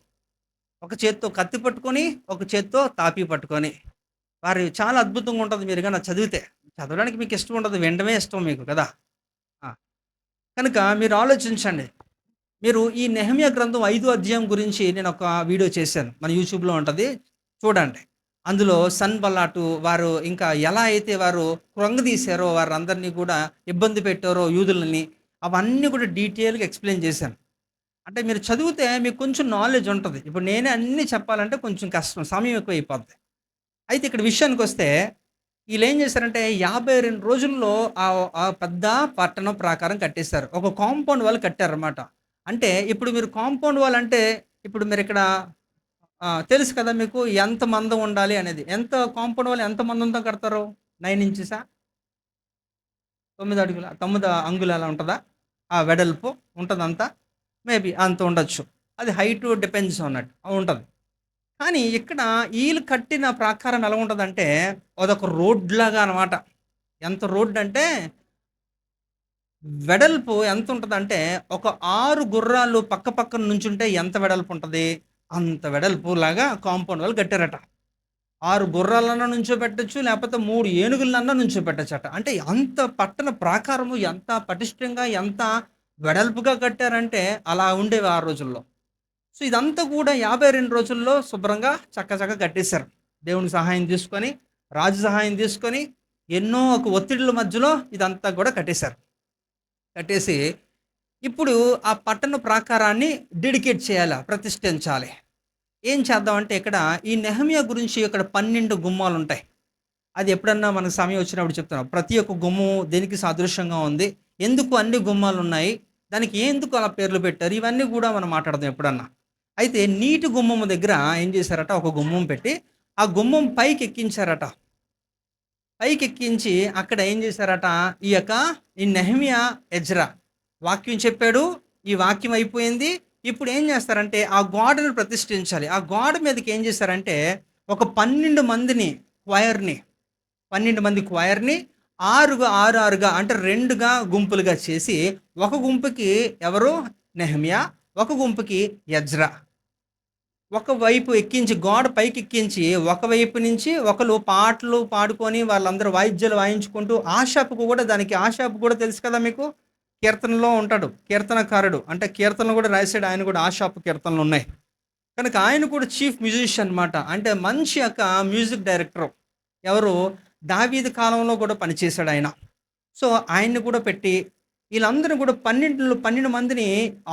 ఒక చేత్తో కత్తి పట్టుకొని, ఒక చేత్తో తాపీ పట్టుకొని. వారు చాలా అద్భుతంగా ఉంటది మీరు గాని చదివితే. చదవడానికి మీకు ఇష్టం ఉండదు. వినడమే ఇష్టం మీకు కదా! ఆ! కనుక మీరు ఆలోచించండి. మీరు ఈ నెహెమ్యా గ్రంథం 5 అధ్యాయం గురించి నేను ఒక వీడియో చేశాను. మన యూట్యూబ్‌లో ఉంటది. చూడండి. అందులో సన్బల్లాటు వారు ఇంకా ఎలా అయితే వారు కృంగదీశారో, వారందరినీ కూడా ఇబ్బంది పెట్టారో యూదులని, అవన్నీ కూడా డీటెయిల్‌గా ఎక్స్‌ప్లెయిన్ చేశాను. అంటే మీరు చదివితే మీకు కొంచెం నాలెడ్జ్ ఉంటది. ఇప్పుడు నేనే అన్నీ చెప్పాలంటే కొంచెం కష్టం. సమయం ఎక్కువైపోద్ది. అయితే ఇక్కడ విషయానికొస్తే ఈళ్ళేం చేశారంటే 52 రోజుల్లో ఆ పెద్ద పట్టణం ప్రాకారం కట్టేశారు. ఒక కాంపౌండ్ వాల్ కట్టారన్నమాట. అంటే ఇప్పుడు మీరు కాంపౌండ్ వాల్ అంటే ఇప్పుడు మీరిక్కడ తెలుసు కదా మీకు ఎంత మందం ఉండాలి అనేది. కాంపౌండ్ వాల్ ఎంత మందంతో కడతారు? 9 ఇంచెసా? 9 అడుగుల 9 అంగుళాల ఉంటదా? ఆ వెడల్పు ఉంటదంతా? మేబీ అంత ఉండొచ్చు. అది హైటు డిపెండ్స్ అన్నట్టు. ఉంటది. కానీ ఇక్కడ ఈళ్ళు కట్టిన ప్రాకారం ఎలా ఉంటదంటే, అదొక రోడ్‌లాగా అనమాట. ఎంత రోడ్డంటే, వెడల్పు ఎంతుంటదంటే, ఒక 6 గుర్రాలు పక్క పక్కన నుంచుంటే ఎంత వెడల్పుంటది, అంత వెడల్పులాగా కాంపౌండ్ వాల్ కట్టారట. 6 గుర్రాలన్నా నుంచోబెట్టొచ్చు, లేపోతే 3 ఏనుగులనన్నా నుంచోబెట్టొచ్చట. అంటే అంత పట్టణ ప్రాకారము ఎంత పటిష్టంగా, ఎంత వెడల్పుగా కట్టారంటే, అలా ఉండేవి ఆ రోజుల్లో. సో, ఇదంతా కూడా 52 రోజుల్లో శుభ్రంగా చకచకా కట్టేశారు. దేవుని సహాయం తీసుకొని, రాజు సహాయం తీసుకొని, ఎన్నో ఒక ఒత్తిడుల మధ్యలో ఇదంతా కూడా కట్టేశారు. కట్టేసి, ఇప్పుడు ఆ పట్టణ ప్రాకారాన్ని డెడికేట్ చేయాల, ప్రతిష్ఠించాలి. ఏం చేద్దామంటే ఇక్కడ ఈ నెహెమ్యా గురించి ఇక్కడ 12 గుమ్మాలుంటాయి. అది ఎప్పుడన్నా మనకు సమయం వచ్చినప్పుడు చెప్తాను. ప్రతి ఒక్క గుమ్మం దేనికి సాదృశ్యంగా ఉంది? ఎందుకు అన్ని గుమ్మాలున్నాయి? దానికి ఎందుకు అలా పేర్లు పెట్టారు? ఇవన్నీ కూడా మనం మాట్లాడదాం ఎప్పుడన్నా. అయితే నీటి గుమ్మం దగ్గర ఏం చేశారట, ఒక గుమ్మం పెట్టి, ఆ గుమ్మం పైకెక్కించారట. పైకెక్కించి అక్కడ ఏం చేశారట, ఈ నెహెమ్యా, ఎజ్రా వాక్యం చెప్పాడు. ఈ వాక్యం అయిపోయింది. ఇప్పుడు ఏం చేస్తారంటే ఆ గోడను ప్రతిష్ఠించాలి. ఆ గోడ మీదకి ఏం చేశారంటే ఒక 12 మందిని క్వైర్‌ని 12 మంది క్వైర్‌ని 6గా అంటే 2గా గుంపులుగా చేసి, ఒక గుంపుకి ఎవరు? నెహెమ్యా, ఒక గుంపుకి ఎజ్రా. ఒకవైపు ఎక్కించి గోడ పైకెక్కించి, ఒకవైపు నుంచి ఒకళ్ళు పాటలు పాడుకొని వాళ్ళందరూ వాయిద్యాలు వాయించుకుంటూ ఆషాపు కూడా తెలుసు కదా మీకు? కీర్తనలో ఉంటాడు. కీర్తనకారుడు. అంటే కీర్తనలు కూడా రాసాడు. ఆయన కూడా ఆషాపు కీర్తనలున్నాయి. కనుక ఆయన కూడా చీఫ్ మ్యూజిషియన్ అనమాట. అంటే మంచి మ్యూజిక్ డైరెక్టర్. ఎవరు? దావీదు కాలంలో కూడా పనిచేశాడు ఆయన. సో, ఆయన్ని కూడా పెట్టి ఈళ్ళందరూ కూడా 12 మందిని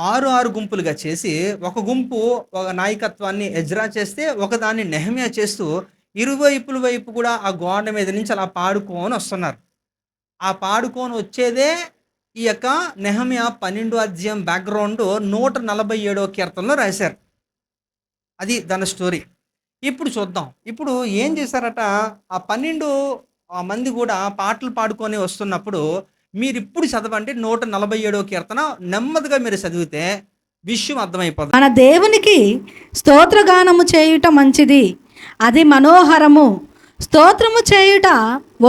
6 గుంపులుగా చేసి, ఒక గుంపు ఒక నాయకత్వాన్ని ఎజ్రా చేస్తే, ఒకదాన్ని నెహెమ్యా చేస్తూ, ఇరువైపుల వైపు కూడా ఆ గోడ మీద నుంచి అలా పాడుకొనొస్తున్నారు. ఆ పాడుకొని వచ్చేదే ఈ యొక్క నెహెమ్యా 12 అధ్యాయం బ్యాక్‌గ్రౌండు 147 కీర్తనలో రాశారు. అది దాని స్టోరీ. ఇప్పుడు చూద్దాం. ఇప్పుడు ఏం చేశారట, ఆ 12 మంది కూడా పాటలు పాడుకొని వస్తున్నప్పుడు మీరిప్పుడు చదవండి 147 కీర్తన నెమ్మదిగా మీరు చదివితే విషయం అర్థమైపోద్ది. మన దేవునికి స్తోత్రగానము చేయుట మంచిది, అది మనోహరము. స్తోత్రము చేయుట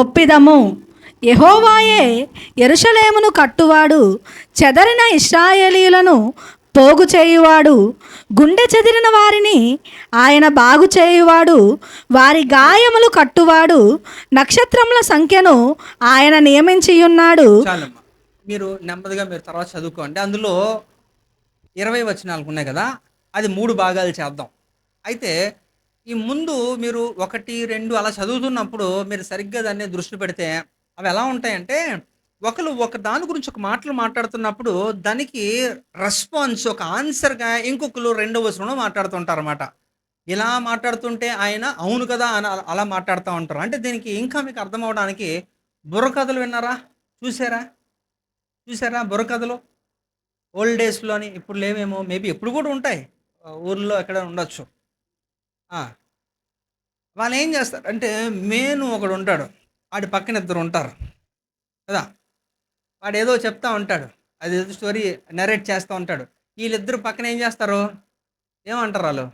ఒప్పిదము. యెహోవాయే యెరూషలేమును కట్టువాడు, చెదరిన ఇశ్రాయేలీయులను పోగు చేయువాడు. గుండె చెదిరిన వారిని ఆయన బాగు చేయువాడు, వారి గాయములు కట్టువాడు. నక్షత్రముల సంఖ్యను ఆయన నియమించియున్నాడు. చాలమ్మా. మీరు నెమ్మదిగా మీరు తర్వాత చదువుకోండి. అందులో 20 వచనాలు ఉన్నాయి కదా! అది 3 భాగాలు చేద్దాం. అయితే ఈ ముందు మీరు 1, 2 అలా చదువుతున్నప్పుడు మీరు సరిగ్గా దాని మీద దృష్టి పెడితే అవి ఎలా ఉంటాయంటే, ఒకళ్ళు ఒక దాని గురించి ఒక మాటలు మాట్లాడుతున్నప్పుడు దానికి రెస్పాన్స్ ఒక ఆన్సర్‌గా ఇంకొకళ్ళు రెండో వచనంలో మాట్లాడుతుంటారన్నమాట. ఇలా మాట్లాడుతుంటే ఆయన అవును కదా! అని అలా మాట్లాడుతా ఉంటారు. అంటే దీనికి ఇంకా మీకు అర్థం అవ్వడానికి బుర్రకథలు విన్నారా? చూసారా? చూసారా బుర్రకథలు? ఓల్డ్ డేస్‌లోని ఇప్పుడు లేవేమో మేబీ ఇప్పుడు కూడా ఉంటాయి. ఊర్లో ఎక్కడ ఉండొచ్చు. ఆ! వాళ్ళేం జేస్తారంటే, మెయిన్ ఒకడుంటాడు. ఆడి పక్కన ఇద్దరుంటారు కదా! వాడేదో చెప్తా ఉంటాడు. అదేదో స్టోరీ నరేట్ చేస్తా ఉంటాడు. ఈళ్ళిద్దరు పక్కన ఏం జేస్తారు? ఏమంటారాళ్ళు?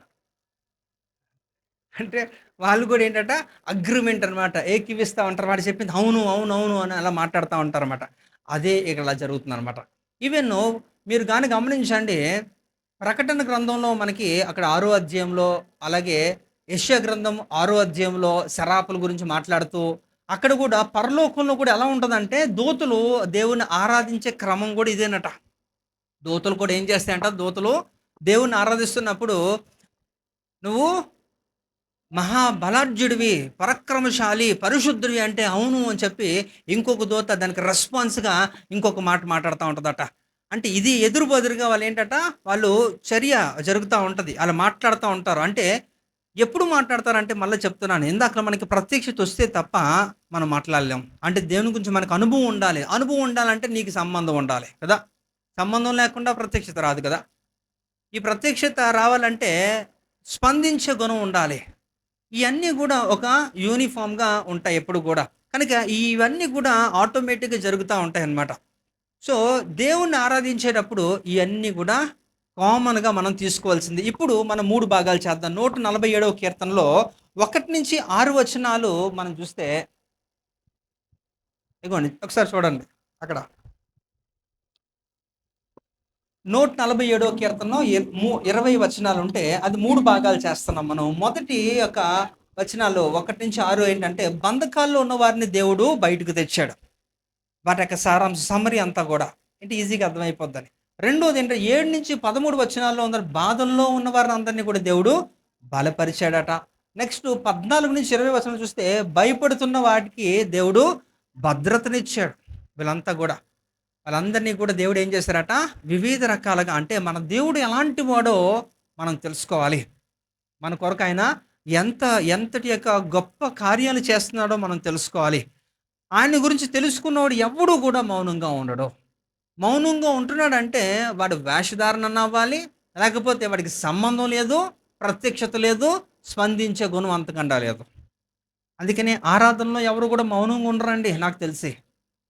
అంటే వాళ్ళు గూడా ఏంటంట అగ్రీమెంట్ అనమాట. ఏకీవిస్తా ఉంటారు. వాడు చెప్పింది అవును, అవును, అవును అని అలా మాట్లాడుతా ఉంటారనమాట. అదే ఇక్కడ ఇలా జరుగుతుందనమాట. ఈవెను మీరు గాని గమనించండి, ప్రకటన గ్రంథంలో మనకి అక్కడ 6 అధ్యాయంలో, అలాగే యెషయా గ్రంథం 6 అధ్యాయంలో శరాపుల గురించి మాట్లాడుతూ, అక్కడ గూడా పరలోకంలో కూడా ఎలా ఉంటదంటే, దూతలు దేవుడిని ఆరాధించే క్రమం గూడా ఇదేనట. దూతలు కూడా ఏం చేస్తాయంట, దూతలు దేవుడిని ఆరాధిస్తున్నప్పుడు, "నువ్వు మహాబలాఢ్యుడివి, పరాక్రమశాలి, పరిశుద్ధుడివి" అంటే అవును అని చెప్పి ఇంకొక దూత దానికి రెస్పాన్స్‌గా ఇంకొక మాట మాట్లాడుతా ఉంటదట. అంటే ఇది ఎదురు బెదురుగా వాళ్ళేంటట, వాళ్ళు చర్య జరుగుతా ఉంటది. ఆళ్ళు మాట్లాడుతా ఉంటారు. అంటే ఎప్పుడు మాట్లాడతారంటే మళ్ళా చెప్తున్నాను. ఇందాకల మనకి ప్రత్యక్షత వస్తే తప్ప మనం మాట్లాడలేం. అంటే దేవుని గురించి మనకు అనుభవం ఉండాలి. అనుభవం ఉండాలంటే నీకు సంబంధం ఉండాలి కదా! సంబంధం లేకుండా ప్రత్యక్షత రాదు కదా! ఈ ప్రత్యక్షత రావాలంటే స్పందించే గుణం ఉండాలి. ఇయన్నీ గూడా ఒక యూనిఫార్మ్‌గా ఉంటాయి ఎప్పుడు గూడా. కనుక ఇవన్నీ గూడా ఆటోమేటిక్‌గా జరుగుతా ఉంటాయన్నమాట. సో, దేవుణ్ణి ఆరాధించేటప్పుడు ఇయన్నీ గూడా కామన్‌గా మనం తీసుకోవాల్సింది. ఇప్పుడు మనం 3 భాగాలు చేద్దాం. 147వ కీర్తనలో 1-6 వచనాలు మనం చూస్తే ఇగోండి ఒకసారి చూడండి అక్కడ. 147వ కీర్తనలో 20 వచనాలుంటే అది 3 భాగాలు చేస్తున్నాం మనం. మొదటి యొక్క వచనాలు 1-6 ఏంటంటే, బంధకాల్లో ఉన్న వారిని దేవుడు బయటకు తెచ్చాడు. వాటి యొక్క సారాంశం సమ్మరీ అంతా గూడా. అంటే ఈజీగా అర్థమైపోద్దని. రెండోదేంటంటే 7-13 వచనాల్లో ఉన్న బాధల్లో ఉన్న వారినందరిని కూడా దేవుడు బలపరిచాడట. నెక్స్ట్ 14-20 వచనాలు చూస్తే భయపడుతున్న వాటికి దేవుడు భద్రతనిచ్చాడు. వీళ్ళంతా గూడా. వాళ్ళందరినీ కూడా దేవుడు ఏం చేశారట? వివిధ రకాలుగా అంటే మన దేవుడు ఎలాంటి వాడో మనం తెలుసుకోవాలి. మన కొరకు ఆయన ఎంతటి యొక్క గొప్ప కార్యాలు చేస్తున్నాడో మనం తెలుసుకోవాలి. ఆయన గురించి తెలుసుకున్నవాడు ఎవ్వడు కూడా మౌనంగా ఉండడు. మౌనంగా ఉంటున్నాడంటే వాడు వేషధారణ అవ్వాలి, లేకపోతే వాడికి సంబంధం లేదు, ప్రత్యక్షత లేదు, స్పందించే గుణం అంతకండా లేదు. అందుకని ఆరాధనలో ఎవరు కూడా మౌనంగా ఉండరండి నాకు తెలిసి.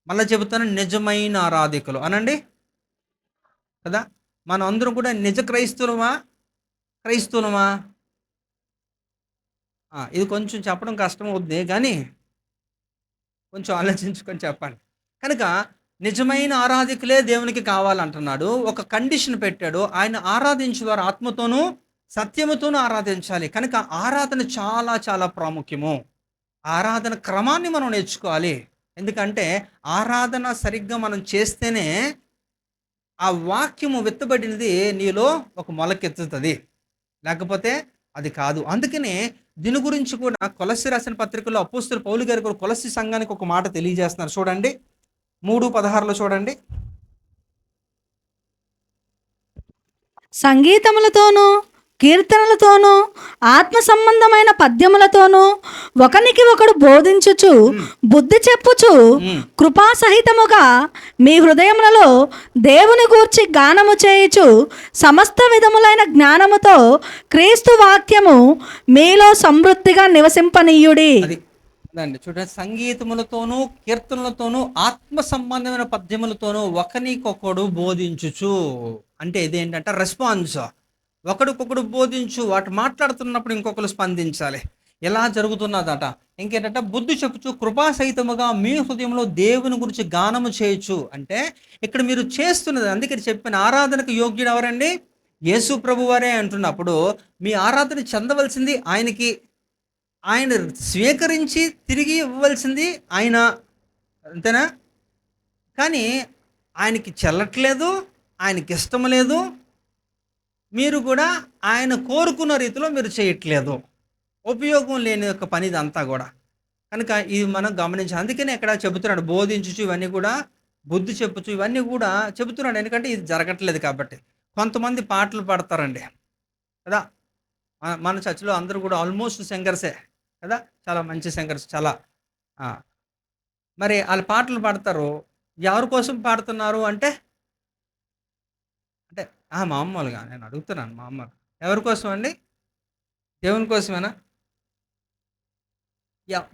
మళ్ళా చెబుతాను, నిజమైన ఆరాధికులు అనండి కదా! మనం అందరం కూడా నిజ క్రైస్తవులమా? క్రైస్తవులమా? ఇది కొంచెం చెప్పడం కష్టమవుద్ది గానీ కొంచెం ఆలోచించుకొని చెప్పండి. కనుక నిజమైన ఆరాధకులే దేవునికి కావాలంటున్నాడు. ఒక కండిషన్ పెట్టాడు. ఆయన ఆరాధించేవారు ఆత్మతోనూ, సత్యముతోనూ ఆరాధించాలి. కనుక ఆరాధన చాలా చాలా ప్రాముఖ్యము. ఆరాధన క్రమాన్ని మనం నేర్చుకోవాలి. ఎందుకంటే ఆరాధన సరిగ్గా మనం చేస్తేనే ఆ వాక్యము విత్తబడినది నీలో ఒక మొలకెత్తుతది. లేకపోతే అది కాదు. అందుకనే దీని గురించి కూడా కొలస్సీ రాసిన పత్రికలో అపోస్తలుడు పౌలు గారు కూడా కొలస్సీ సంఘానికి ఒక మాట తెలియజేస్తున్నారు. చూడండి 3:16లో చూడండి. సంగీతములతోనూ కీర్తనలతోనూ ఆత్మ సంబంధమైన పద్యములతోనూ ఒకనికి ఒకడు బోధించుచు బుద్ధి చెప్పుచు హ్మ్. కృపాసహితముగా మీ హృదయములలో దేవుని గూర్చి గానము చేయుచు సమస్త విధములైన జ్ఞానముతో క్రీస్తు వాక్యము మీలో సమృద్ధిగా నివసింపనీయుడి. అది అదండి చూడండి. సంగీతములతోనూ, కీర్తనలతోనూ, ఆత్మ సంబంధమైన పద్యములతోనూ ఒకనికొకడు బోధించుచు. అంటే ఇదేంటంటే రెస్పాన్స్. ఒకడికొకడు బోధించు. వాటి మాట్లాడుతున్నప్పుడు ఇంకొకరు స్పందించాలి. ఇలా జరుగుతున్నదట. ఇంకేంటంటే బుద్ధి చెప్పుచు కృపాసహితముగా మీ హృదయంలో దేవుని గురించి గానము చేయొచ్చు. అంటే ఇక్కడ మీరు చేస్తున్నది అందుకే చెప్పిన ఆరాధనకు యోగ్యుడు ఎవరండి? యేసు ప్రభువారే అంటున్నప్పుడు మీ ఆరాధన చెందవలసింది ఆయనకి. ఆయన స్వీకరించి తిరిగి ఇవ్వవలసింది ఆయన. అంతేనా? కానీ ఆయనకి చెల్లట్లేదు, ఆయనకిష్టం లేదు. మీరు కూడా ఆయన కోరుకున్న రీతిలో మీరు చేయట్లేదు. ఉపయోగం లేని యొక్క పని ఇదంతా కూడా. కనుక ఇది మనం గమనించాలి. అందుకనే ఇక్కడ చెబుతున్నాడు బోధించుచు ఇవన్నీ కూడా, బుద్ధి చెప్పుచు ఇవన్నీ కూడా చెబుతున్నాడు. ఎందుకంటే ఇది జరగట్లేదు కాబట్టి. కొంతమంది పాటలు పాడతారండి కదా! మన చర్చ్‌లో అందరూ కూడా ఆల్మోస్ట్ సింగర్సే కదా! చాలా మంచి సింగర్స్ చాలా. ఆ! మరి ఆళ్ళు పాటలు పాడతారు. ఎవరి కోసం పాడుతున్నారు అంటే, అంటే మామూలుగా నేను అడుగుతున్నాను మామూలుగా. ఎవరి కోసం అండి? దేవుని కోసమేనా?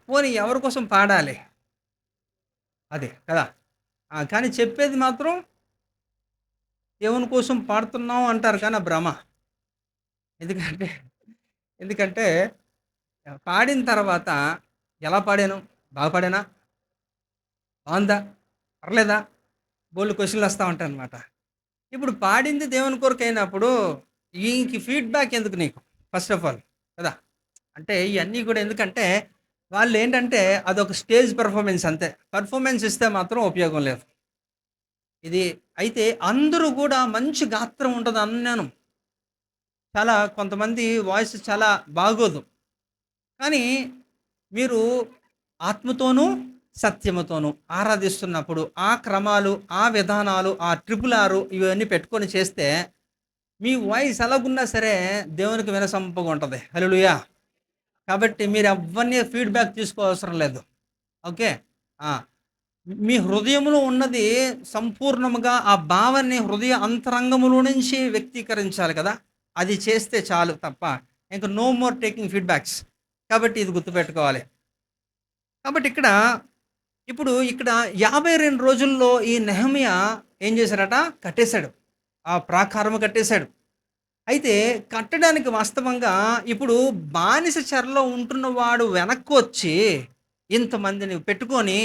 పోనీ ఎవరి కోసం పాడాలి? అదే కదా! కానీ చెప్పేది మాత్రం దేవుని కోసం పాడుతున్నాం అంటారు కానీ ఆ భ్రమ. ఎందుకంటే ఎందుకంటే పాడిన తర్వాత ఎలా పాడాను? బాగా పాడానా? బావుందా? పర్లేదా? బోలెడు క్వెషన్‌లు వస్తా ఉంటాయన్నమాట. ఇప్పుడు పాడింది దేవుని కొరకైనప్పుడు ఇంక ఫీడ్‌బ్యాక్ ఎందుకు నీకు? ఫస్ట్ ఆఫ్ ఆల్ కదా! అంటే ఇయన్నీ కూడా ఎందుకంటే వాళ్ళేంటంటే అదొక స్టేజ్ పెర్ఫార్మన్స్ అంతే. పెర్ఫార్మన్స్ ఇస్తే మాత్రం ఉపయోగం లేదు. ఇది అయితే అందరూ గూడా మంచి గాత్రం ఉంటదన్నాను. చాలా కొంతమంది వాయిస్ చాలా బాగోదు. కానీ మీరు ఆత్మతోనూ, సత్యముతోనూ ఆరాధిస్తున్నప్పుడు ఆ క్రమాలు, ఆ విధానాలు, ఆ ట్రిపుల్ ఆర్ ఇవన్నీ పెట్టుకొని చేస్తే మీ వాయిస్ ఎలాగున్నా సరే దేవునికి వినసొంపుగా ఉంటది. హల్లెలూయా! కాబట్టి మీరెవ్వరిని ఫీడ్‌బ్యాక్ తీసుకోవసరం లేదు. ఓకే. ఆ! మీ హృదయంలో ఉన్నది సంపూర్ణముగా ఆ భావాన్ని హృదయ అంతరంగములో నుంచి వ్యక్తీకరించాలి కదా! అది చేస్తే చాలు తప్ప ఇంక నో మోర్ టేకింగ్ ఫీడ్‌బ్యాక్స్. కాబట్టి ఇది గుర్తుపెట్టుకోవాలి. కాబట్టి ఇక్కడ 52 రోజుల్లో ఈ నెహెమ్యా ఏం చేశాడట? కట్టేశాడు. ఆ ప్రాకారము కట్టేశాడు. అయితే కట్టడానికి వాస్తవంగా ఇప్పుడు బానిస చెరలో ఉంటున్నవాడు వెనక్కొచ్చి ఇంతమందిని పెట్టుకొని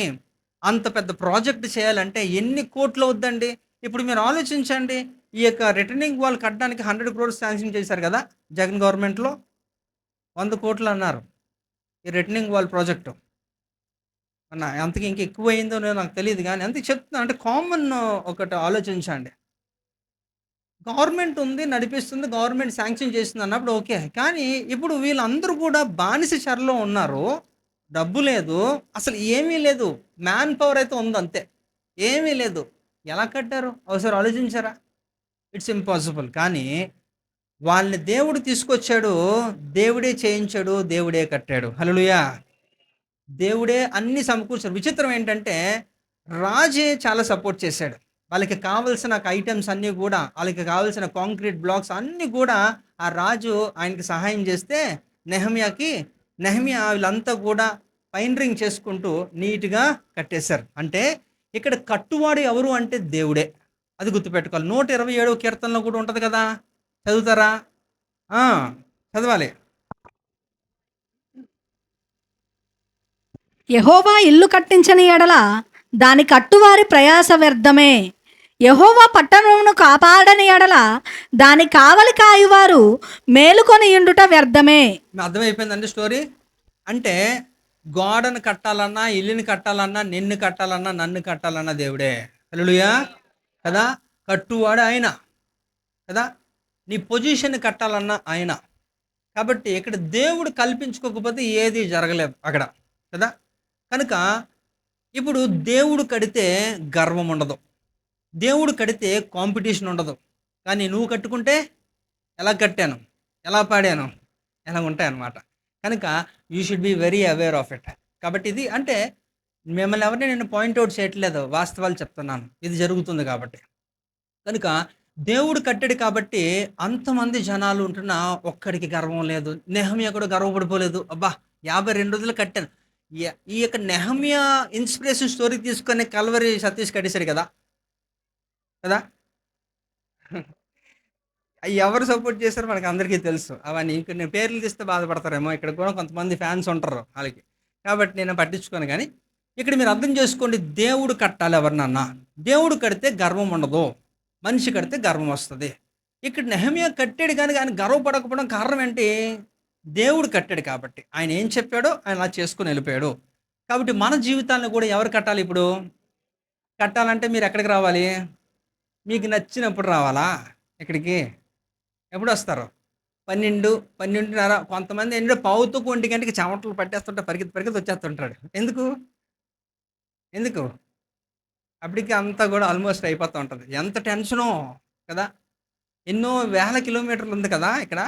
అంత పెద్ద ప్రాజెక్ట్ చేయాలంటే ఎన్ని కోట్లవుద్దండి? ఇప్పుడు మీరు ఆలోచించండి. ఈ యొక్క రిటర్నింగ్ వాల్ కట్టడానికి 100 క్రోర్స్ శాంక్షన్ చేశారు గదా! జగన్ గవర్నమెంట్‌లో. 100,00,00,000 అన్నారు. ఈ రిటర్నింగ్ వాల్ ప్రాజెక్టు. అంతకి ఇంక ఎక్కువయిందో లేదో నాకు తెలీదు గానీ అందుకే చెప్తున్నా అంటే కామన్ ఒకటి ఆలోచించండి. గవర్నమెంట్ ఉంది, నడిపిస్తుంది, గవర్నమెంట్ శాంక్షన్ చేస్తుందన్నప్పుడు ఓకే. కానీ ఇప్పుడు వీళ్ళందరూ కూడా బానిస చెరలో ఉన్నారు. డబ్బు లేదు. అసలు ఏమీ లేదు. మ్యాన్ పవర్ అయితే ఉందంతే. ఏమీ లేదు. ఎలా కట్టారు? ఒకసారి ఆలోచించారా? It's impossible. కానీ వాళ్ళని దేవుడు తీసుకొచ్చాడు. దేవుడే చేయించాడు. దేవుడే కట్టాడు. హల్లెలూయా! దేవుడే అన్నీ సమకూర్చాడు. విచిత్రం ఏంటంటే, రాజే చాలా సపోర్ట్ చేశాడు. వాళ్ళకి కావాల్సిన ఐటెమ్స్ అన్నీ గూడా, ఆళ్ళకి కావాల్సిన కాంక్రీట్ బ్లాక్స్ అన్నీ గూడా ఆ రాజు ఆయనకి సహాయం జేస్తే నెహెమ్యా వీళ్ళంతా గూడా పైనరింగ్ చేసుకుంటూ నీట్‌గా కట్టేశారు. అంటే ఇక్కడ కట్టువాడు ఎవరు అంటే దేవుడే. అది గుర్తుపెట్టుకోవాలి. 127వ కీర్తనలో కూడా ఉంటది కదా! చదువుతారా? ఆ! చదవాలి. యెహోవా ఇల్లు కట్టించని ఎడల దాని కట్టువారి ప్రయాస వ్యర్థమే. యెహోవా పట్టణమును కాపాడని ఎడల దాని కావలి కాయువారు మేలుకొని ఉండుట వ్యర్థమే. అర్థమైపోయిందండి స్టోరీ? అంటే గోడను కట్టాలన్నా, ఇల్లుని కట్టాలన్నా, నిన్ను కట్టాలన్నా, నన్ను కట్టాలన్నా దేవుడే. హల్లెలూయా! కదా! కట్టువాడు ఆయన. కదా! నీ పొజిషన్ కట్టాలన్నా ఆయన. కాబట్టి ఇక్కడ దేవుడు కల్పించుకోకపోతే ఏది జరగలేదు అక్కడ. కదా! కనుక ఇప్పుడు దేవుడు కడితే గర్వం ఉండదు. దేవుడు కడితే కాంపిటీషన్ ఉండదు. కానీ నువ్వు కట్టుకుంటే ఎలా కట్టాను? ఎలా పాడాను? ఇలా ఉంటాయన్నమాట. కనుక you should be very aware of it. కాబట్టి ఇది అంటే మిమ్మల్ని ఎవరిని నేను పాయింట్ ఔట్ చేయట్లేదు. వాస్తవాలు చెప్తున్నాను. ఇది జరుగుతుంది కాబట్టి. కనుక దేవుడు కట్టాడు కాబట్టి అంతమంది జనాలు ఉంటున్నా ఒక్కడికి గర్వం లేదు. నెహెమ్యా కూడా గర్వపడిపోలేదు. అబ్బా! 52 రోజులు కట్టాను. ఈ యొక్క నెహెమ్యా ఇన్స్పిరేషన్ స్టోరీ తీసుకొని కల్వరి సతీష్ కట్టేసాడు కదా! కదా! ఎవరు సపోర్ట్ చేశారో మనకందరికీ తెలుసు. అవన్నీ ఇంక నేను పేర్లు తీస్తే బాధపడతారేమో. ఇక్కడ కూడా కొంతమంది ఫ్యాన్స్ ఉంటారు ఆళ్ళకి. కాబట్టి నేను పట్టించుకోను గానీ, ఇక్కడ మీరు అర్థం చేసుకోండి దేవుడు కట్టాలి ఎవరినన్నా. దేవుడు కడితే గర్వం ఉండదు. మనిషి కడితే గర్వం వస్తది. ఇక్కడ నెహెమ్యా కట్టాడు గానీ, ఆయన గర్వపడకపోవడం కారణం ఏంటి? దేవుడు కట్టాడు కాబట్టి. ఆయన ఏం చెప్పాడో ఆయన అలా చేసుకొని ఎళ్ళిపోయాడు. కాబట్టి మన జీవితాలను కూడా ఎవరు కట్టాలి ఇప్పుడు? కట్టాలంటే మీరెక్కడికి రావాలి? మీకు నచ్చినప్పుడు రావాలా ఇక్కడికి? ఎప్పుడొస్తారు? 12, 12:30 కొంతమంది ఏంటంటే పావుతూకు 1 గంటకి చెమటలు పట్టేస్తుంటే పరిగెత్తి పరిగెత్తి వచ్చేస్తుంటాడు. ఎందుకు? ఎందుకు? అప్పటికి అంతా కూడా ఆల్మోస్ట్ అయిపోతూ ఉంటది. ఎంత టెన్షనో కదా! ఎన్నో వేల కిలోమీటర్లు ఉంది కదా! ఇక్కడ.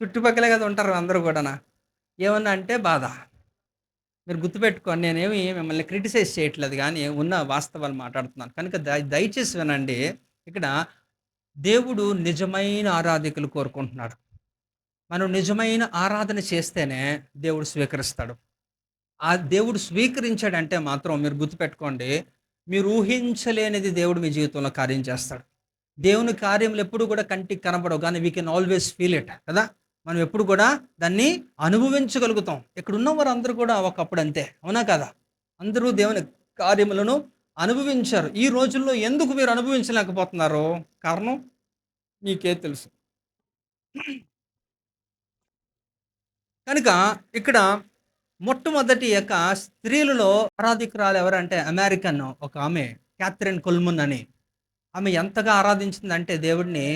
చుట్టుపక్కలే కదా ఉంటారు అందరూ గూడాన. ఏమన్నా అంటే బాధ. మీరు గుర్తుపెట్టుకోండి, నేనేమి మిమ్మల్ని క్రిటిసైజ్ చేయట్లేదు గానీ, ఉన్న వాస్తవాలు మాట్లాడుతున్నాను. కనుక దయచేసి వినండి. ఇక్కడ దేవుడు నిజమైన ఆరాధికులు కోరుకుంటున్నాడు. మనం నిజమైన ఆరాధన చేస్తేనే దేవుడు స్వీకరిస్తాడు. ఆ దేవుడు స్వీకరించాడంటే మాత్రం మీరు గుర్తుపెట్టుకోండి, మీరు ఊహించలేనిది దేవుడు మీ జీవితంలో కార్యం చేస్తాడు. దేవుని కార్యములు ఎప్పుడు కూడా కంటికి కనపడవు గానీ, we can always feel it కదా! మనం ఎప్పుడు కూడా దాన్ని అనుభవించగలుగుతాం. ఇక్కడున్న వారందరూ కూడా ఒకప్పుడు అంతే. అవునా కాదా? అందరూ దేవుని కార్యములను అనుభవించారు. ఈ రోజుల్లో ఎందుకు మీరు అనుభవించలేకపోతున్నారో కారణం మీకే తెలుసు. కనుక ఇక్కడ మొట్టమొదటి యొక్క స్త్రీలలో ఆరాధికురాలు ఎవరంటే అమెరికన్ ఒక ఆమె క్యాథరిన్ కొల్మున్ అని. ఆమె ఎంతగా ఆరాధించిందంటే దేవుడిని,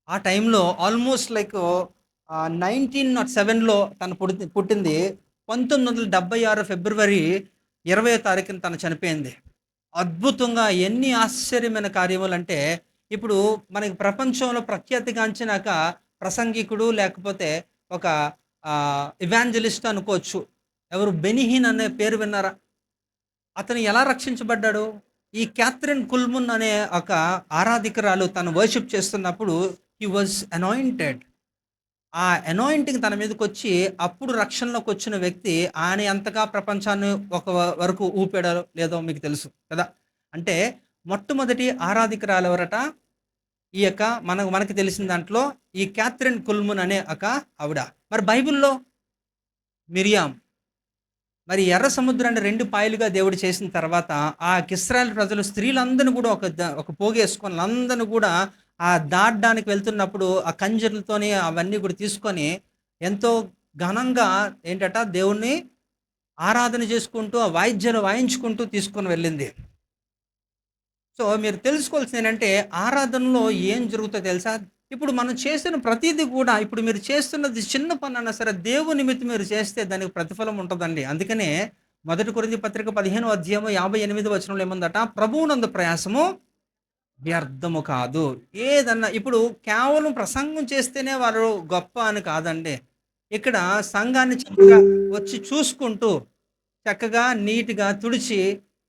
ఆ టైంలో ఆల్మోస్ట్ లైక్ 1907లో తను పుట్టింది. 1976 ఫిబ్రవరి 20వ తారీఖున తను చనిపోయింది. అద్భుతంగా ఎన్ని ఆశ్చర్యమైన కార్యములంటే, ఇప్పుడు మనకి ప్రపంచంలో ప్రఖ్యాతిగాంచినాక ప్రసంగికుడు లేకపోతే ఒక ఎవాంజలిస్ట్ అనుకోవచ్చు. ఎవరు? బెనిహీన్ అనే పేరు విన్నారా? అతను ఎలా రక్షించబడ్డాడు? ఈ క్యాథరిన్ కుల్మున్ అనే ఒక ఆరాధికురాలు తను వర్షిప్ చేస్తున్నప్పుడు హి వాజ్ అనాయింటెడ్. ఆ అనాయింటింగ్ తన మీదకొచ్చి అప్పుడు రక్షణలోకొచ్చిన వ్యక్తి ఆయన ఎంతగా ప్రపంచాన్ని ఒక వరకు ఊపాడో లేదో మీకు తెలుసు కదా! అంటే మొట్టమొదటి ఆరాధికురాలు ఎవరట? ఈ యొక్క మనకి తెలిసిన దాంట్లో ఈ క్యాథరిన్ కుల్మున్ అనే ఒక ఆవిడ. మరి బైబిల్‌లో మిరియామ్. మరి ఎర్ర సముద్రాన్ని 2 పాయలుగా దేవుడు చేసిన తర్వాత ఆ ఇశ్రాయేలు ప్రజలు స్త్రీలందరిని కూడా ఒక పోగేసుకొని అందరిని కూడా దాటడానికి వెళ్తున్నప్పుడు ఆ కంజర్లతోని అవన్నీ కూడా తీసుకొని ఎంతో ఘనంగా ఏంటట దేవుణ్ణి ఆరాధన చేసుకుంటూ ఆ వాయిద్యాలు వాయించుకుంటూ తీసుకొని వెళ్ళింది. సో మీరు తెలుసుకోవాల్సింది ఏంటంటే ఆరాధనలో ఏం జరుగుతుందో తెలుసా? ఇప్పుడు మనం చేసిన ప్రతీది కూడా ఇప్పుడు మీరు చేస్తున్నది చిన్న పనన్నా సరే దేవుని నిమిత్తం మీరు చేస్తే దానికి ప్రతిఫలం ఉంటుందండి. అందుకనే 1 కొరింథీ పత్రిక 15వ అధ్యాయం 58వ వచనంలో ఏముందట? ప్రభువునందు ప్రయాసము వ్యర్థము కాదు. ఏదన్నా ఇప్పుడు కేవలం ప్రసంగం చేస్తేనే వారు గొప్ప అని కాదండి. ఇక్కడ సంఘాన్ని చక్కగా వచ్చి చూసుకుంటూ, చక్కగా నీట్‌గా తుడిచి,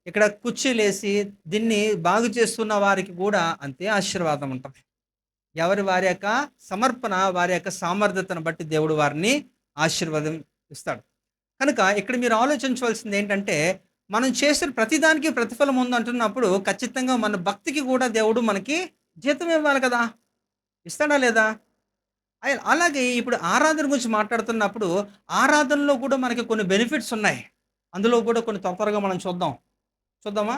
ఇక్కడ కుర్చీలేసి దీన్ని బాగు చేస్తున్న వారికి కూడా అంతే ఆశీర్వాదం ఉంటది. వారి యొక్క సమర్పణ, వారి యొక్క సామర్థ్యతను బట్టి దేవుడు వారిని ఆశీర్వాదం ఇస్తాడు. కనుక ఇక్కడ మీరు ఆలోచించవలసింది ఏంటంటే, మనం చేసిన ప్రతిదానికి ప్రతిఫలం ఉందంటున్నప్పుడు ఖచ్చితంగా మన భక్తికి కూడా దేవుడు మనకి జీతం ఇవ్వాలి కదా! ఇస్తాడా లేదా? అలాగే ఇప్పుడు ఆరాధన గురించి మాట్లాడుతున్నప్పుడు ఆరాధనలో కూడా మనకి కొన్ని బెనిఫిట్స్ ఉన్నాయి. అందులో కూడా కొన్ని త్వరగా మనం చూద్దాం. చూద్దామా?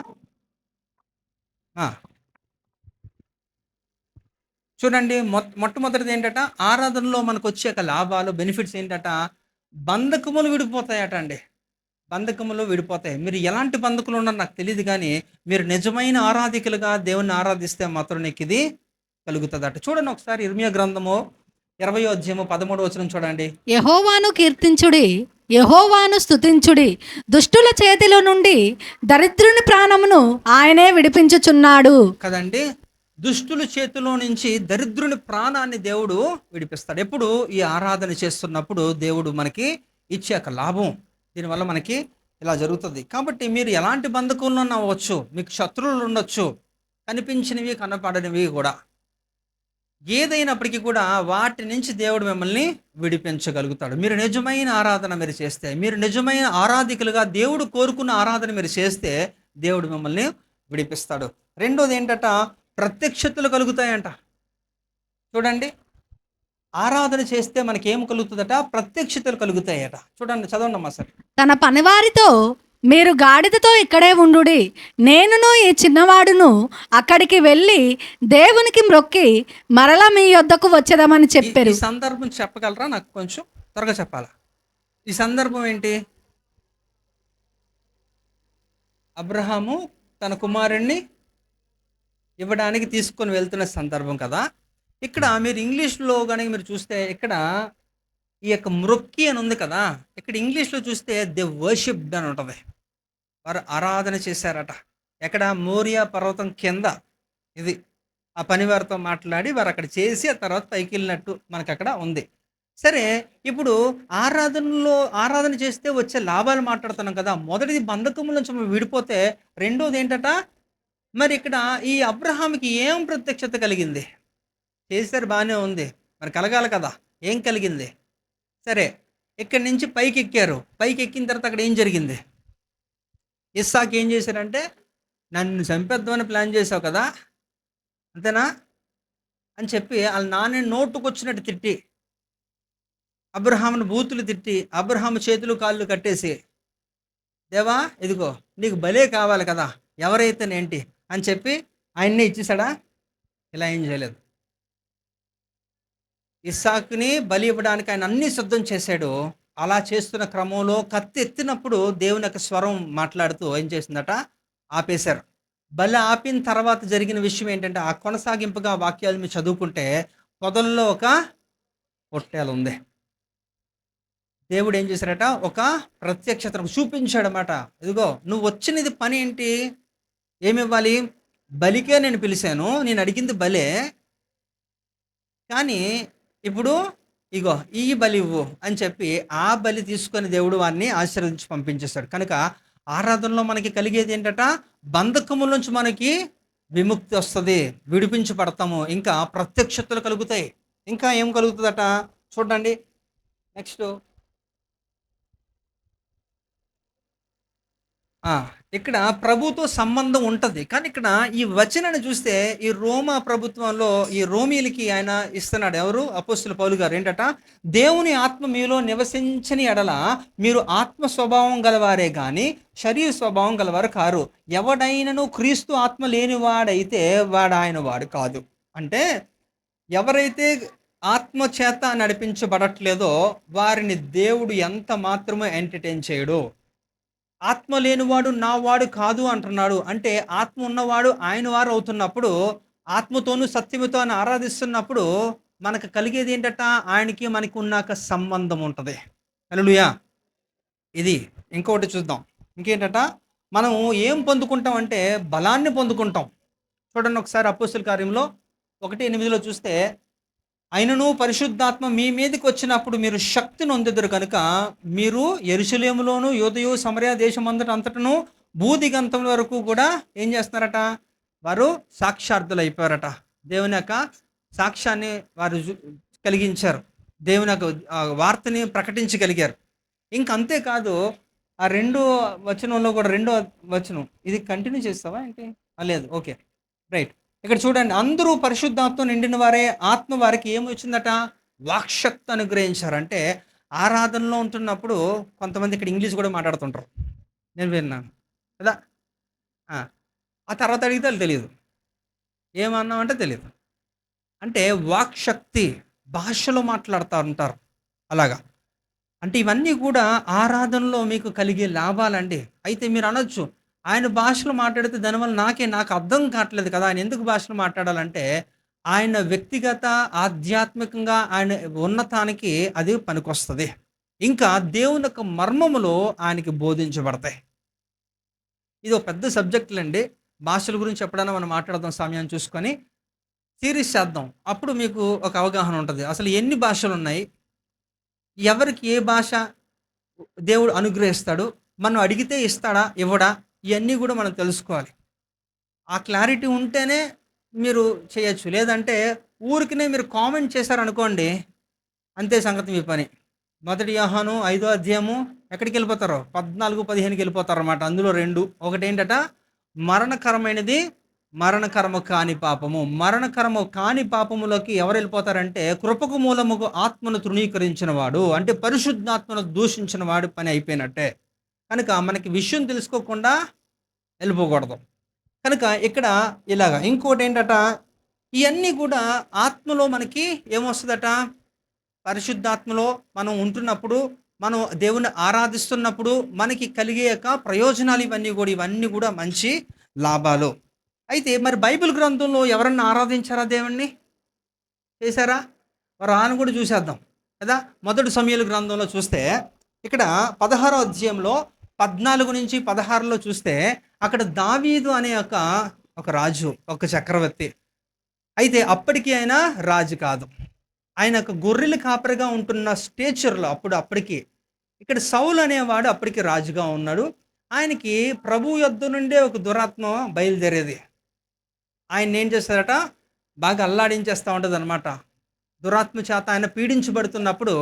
ఆ! చూడండి, మొట్టమొదటిది ఏంటట? ఆరాధనలో మనకొచ్చే లాభాలు, బెనిఫిట్స్ ఏంటట? బంధకములు విడిపోతాయట అండి. బంధకములు విడిపోతాయి. మీరు ఎలాంటి బంధకులు ఉన్నారో నాకు తెలీదు గానీ, మీరు నిజమైన ఆరాధికులుగా దేవుణ్ణి ఆరాధిస్తే మాత్రం నీకిది కలుగుతదట. చూడండి ఒకసారి ఇర్మియా గ్రంథము 20వ అధ్యాయము 13వ వచనం చూడండి. యెహోవాను కీర్తించుడి, యెహోవాను స్తుతించుడి. దుష్టుల చేతిలో నుండి దరిద్రుని ప్రాణమును ఆయనే విడిపించుచున్నాడు. కదండి! దుష్టుల చేతిలో నుంచి దరిద్రుని ప్రాణాన్ని దేవుడు విడిపిస్తాడు. ఎప్పుడు? ఈ ఆరాధన చేస్తున్నప్పుడు దేవుడు మనకి ఇచ్చే ఒక లాభం. దీనివల్ల మనకి ఇలా జరుగుతుంది. కాబట్టి మీరు ఎలాంటి బంధకులను అవ్వచ్చు, మీకు శత్రువులు ఉండొచ్చు, కనిపించినవి కనపడనివి కూడా. ఏదైనప్పటికీ కూడా వాటి నుంచి దేవుడు మిమ్మల్ని విడిపించగలుగుతాడు. మీరు నిజమైన ఆరాధన మీరు చేస్తే, మీరు నిజమైన ఆరాధికులుగా దేవుడు కోరుకున్న ఆరాధన మీరు చేస్తే దేవుడు మిమ్మల్ని విడిపిస్తాడు. రెండోది ఏంటట? ప్రత్యక్షతలు కలుగుతాయంట. చూడండి, ఆరాధన చేస్తే మనకేం కలుగుతుందట? ప్రత్యక్షతలు కలుగుతాయట. చూడండి, చదవండమ్మా సార్. తన పనివారితో మీరు గాడిదతో ఇక్కడే ఉండుడి, నేనును ఈ చిన్నవాడును అక్కడికి వెళ్ళి దేవునికి మ్రొక్కి మరలా మీ యొద్దకు వచ్చేదామని చెప్పారు. ఈ సందర్భం చెప్పగలరా? నాకు కొంచెం త్వరగా చెప్పాలా. ఈ సందర్భం ఏంటి? అబ్రహాము తన కుమారుణ్ణి ఇవ్వడానికి తీసుకొని వెళ్తున్న సందర్భం కదా. ఇక్కడ మీరు ఇంగ్లీష్‌లో గనక మీరు చూస్తే ఇక్కడ ఈ యొక్క మ్రొక్కి అని ఉంది కదా! ఇక్కడ ఇంగ్లీష్‌లో చూస్తే దే వర్షిప్డ్ అని ఉంటది. వారు ఆరాధన చేశారట. ఎక్కడ? మోరియా పర్వతం కింద. ఇది. ఆ పనివారితో మాట్లాడి వారక్కడ చేసి ఆ తర్వాత పైకెళ్ళినట్టు మనకక్కడ ఉంది. సరే, ఇప్పుడు ఆరాధన చేస్తే వచ్చే లాభాలు మాట్లాడుతున్నాం కదా! మొదటిది బంధకముల నుంచి మనం విడిపోతే రెండోదేంటట? మరి ఇక్కడ ఈ అబ్రాహాముకి ఏం ప్రత్యక్షత కలిగింది? చేశారు బానే ఉంది. మరి కలగాలి కదా! ఏం కలిగింది? సరే, ఇక్కడి నుంచి పైకెక్కారు. పైకెక్కిన తర్వాత అక్కడ ఏం జరిగింది? ఇస్సాకు ఏం చేశారంటే, "నన్ను చంపేద్దామని ప్లాన్ చేసావు కదా! అంతేనా?" అని చెప్పి ఆళ్ళ నాన్నని నోటుకొచ్చినట్టు తిట్టి, అబ్రాహామును బూతులు తిట్టి, అబ్రాహాము చేతులు, కాళ్ళు కట్టేసి, "దేవా ఇదిగో నీకు బలే కావాలి కదా! ఎవరైతేనేంటి" అని చెప్పి ఆయన్నే ఇచ్చేసాడా? ఇలా ఏం చేయలేదు. ఇస్సాకుని బలి ఇవ్వడానికి ఆయన అన్నీ సిద్ధం చేశాడు. అలా చేస్తున్న క్రమంలో కత్తి ఎత్తినప్పుడు దేవుని యొక్క స్వరం మాట్లాడుతూ ఏం చేసిందట? ఆపేశారు. బలి ఆపిన తర్వాత జరిగిన విషయం ఏంటంటే, ఆ కొనసాగింపుగా వాక్యాలు మీరు చదువుకుంటే పొదల్లో ఒక పొట్టేలుంది. దేవుడు ఏం చేశారట? ఒక ప్రత్యక్షతను చూపించాడనమాట. ఇదిగో నువ్వు వచ్చినది పని ఏంటి? ఏమివ్వాలి? బలికే నేను పిలిసాను. నేను అడిగింది బలే. కానీ ఇప్పుడు ఇగో ఈ బలి ఇవ్వు అని చెప్పి ఆ బలి తీసుకొని దేవుడు వారిని ఆశీర్వదించి పంపించేశాడు. కనుక ఆరాధనలో మనకి కలిగేది ఏంటట? బంధకముల నుంచి మనకి విముక్తి వస్తది. విడిపించబడతాము. ఇంకా ప్రత్యక్షతలు కలుగుతాయి. ఇంకా ఏం కలుగుతుందట? చూడండి నెక్స్ట్. ఆ! ఇక్కడ ప్రభుతో సంబంధం ఉంటది. కానీ ఇక్కడ ఈ వచనాన్ని చూస్తే ఈ రోమా ప్రభుత్వంలో ఈ రోమీలకి ఆయన ఇస్తున్నాడు. ఎవరు? అపోస్తలుడు పౌలు గారు. ఏంటట? దేవుని ఆత్మ మీలో నివసించని ఎడల మీరు ఆత్మ స్వభావం గలవారే గాని శరీర స్వభావం గలవారు కారు. ఎవడైనను క్రీస్తు ఆత్మ లేనివాడైతే వాడు ఆయన వాడు కాదు. అంటే ఎవరైతే ఆత్మ చేత నడిపించబడట్లేదో వారిని దేవుడు ఎంత మాత్రమూ ఎంటర్‌టైన్ చేయడు. ఆత్మ లేనివాడు నా వాడు కాదు అంటున్నాడు. అంటే ఆత్మ ఉన్నవాడు ఆయన వారు అవుతున్నప్పుడు, ఆత్మతోనూ సత్యముతో ఆయన ఆరాధిస్తున్నప్పుడు మనకు కలిగేది ఏంటట? ఆయనకి మనకి ఉన్నాక సంబంధం ఉంటది. హల్లెలూయా! ఇది. ఇంకొకటి చూద్దాం. ఇంకేంటట? మనం ఏం పొందుకుంటాం అంటే బలాన్ని పొందుకుంటాం. చూడండి ఒకసారి అపోస్తలుల కార్యంలో 1:8 చూస్తే, అయినను పరిశుద్ధాత్మ మీ మీదకి వచ్చినప్పుడు మీరు శక్తి నొందెదరు కనుక మీరు యెరూషలేములోను యూదయ సమరయ దేశమంతట అంతటను భూదిగంతం వరకు కూడా ఏం చేస్తున్నారట? వారు సాక్షార్థులు అయిపోయారట. దేవుని యొక్క సాక్ష్యాన్ని వారు కలిగించారు. దేవుని యొక్క వార్తని ప్రకటించగలిగారు. ఇంక అంతేకాదు, ఆ రెండో వచనంలో కూడా రెండో వచనం ఇది కంటిన్యూ చేస్తావా ఏంటి? లేదు, ఓకే, రైట్. ఇక్కడ చూడండి, అందరూ పరిశుద్ధాత్మ నిండిన వారే, ఆత్మ వారికి ఏమొచ్చిందట? వాక్శక్తి అనుగ్రహించారు. అంటే ఆరాధనలో ఉంటున్నప్పుడు కొంతమంది ఇక్కడ ఇంగ్లీష్ కూడా మాట్లాడుతుంటారు. నేను విన్నాను కదా. ఆ ఆ తర్వాత అడిగితే వాళ్ళు తెలియదు. ఏమన్నామంటే తెలియదు. అంటే వాక్శక్తి, భాషలో మాట్లాడుతూ ఉంటారు అలాగా. అంటే ఇవన్నీ కూడా ఆరాధనలో మీకు కలిగే లాభాలండి. అయితే మీరు అనొచ్చు, ఆయన భాషలో మాట్లాడితే దానివల్ల నాకు అర్థం కావట్లేదు కదా! ఆయన ఎందుకు భాషలో మాట్లాడాలంటే, ఆయన వ్యక్తిగత, ఆధ్యాత్మికంగా ఆయన ఉన్నతానికి అది పనికొస్తది. ఇంకా దేవుని యొక్క మర్మములు ఆయనకి బోధించబడతాయి. ఇది ఒక పెద్ద సబ్జెక్టులండి. భాషల గురించి ఎప్పుడైనా మనం మాట్లాడదాం సమయాన్ని చూసుకొని. సీరీస్ చేద్దాం. అప్పుడు మీకు ఒక అవగాహన ఉంటది. అసలు ఎన్ని భాషలున్నాయి? ఎవరికి ఏ భాష దేవుడు అనుగ్రహిస్తాడు? మనం అడిగితే ఇస్తాడా? ఇవ్వడా? ఇయన్నీ గూడా మనం తెలుసుకోవాలి. ఆ క్లారిటీ ఉంటేనే మీరు చేయొచ్చు. లేదంటే ఊరికనే మీరు కామెంట్ చేశారనుకోండి, అంతే సంగతి మీ పని. మొదటి యోహాను 5వ అధ్యాయము ఎక్కడికెళ్ళిపోతారో 14, 15కి వెళ్ళిపోతారన్నమాట. అందులో 2 ఒకటేంటట? మరణకరమైనది, మరణకరము కాని పాపము. మరణకరము కాని పాపములోకి ఎవరెళ్ళిపోతారంటే, కృపకు మూలముగు ఆత్మను తృణీకరించిన వాడు, అంటే పరిశుద్ధాత్మను దూషించిన వాడి పని అయిపోయినట్టే. కనుక మనకి విషయం తెలుసుకోకుండా వెళ్ళిపోకూడదు. కనుక ఇక్కడ ఇలాగ ఇంకోటేంటట? ఇయన్నీ కూడా ఆత్మలో మనకి ఏమొస్తదట? పరిశుద్ధాత్మలో మనం ఉంటున్నప్పుడు, మనం దేవుని ఆరాధిస్తున్నప్పుడు మనకి కలిగే యొక్క ప్రయోజనాలు ఇవన్నీ కూడా మంచి లాభాలు. అయితే మరి బైబిల్ గ్రంథంలో ఎవరన్నా ఆరాధించారా దేవుణ్ణి? చేశారా? రాను కూడా చూసేద్దాం కదా. మొదటి సమూయేలు గ్రంథంలో చూస్తే ఇక్కడ 16వ అధ్యాయంలో 14-16లో చూస్తే అక్కడ దావీదు అనే ఒక రాజు, ఒక చక్రవర్తి. అయితే అప్పటికి ఆయన రాజు కాదు. ఆయన ఒక గొర్రెల కాపరిగా ఉంటున్న స్టేచర్లో అప్పటికి ఇక్కడ సౌలు అనేవాడు అప్పటికి రాజుగా ఉన్నాడు. ఆయనకి ప్రభు యొద్ద నుండే ఒక దురాత్మ బయలుదేరేది. ఆయన ఏం చేస్తారట, బాగా అల్లాడించేస్తూ ఉంటుంది అనమాట. దురాత్మ చేత ఆయన పీడించబడుతున్నప్పుడు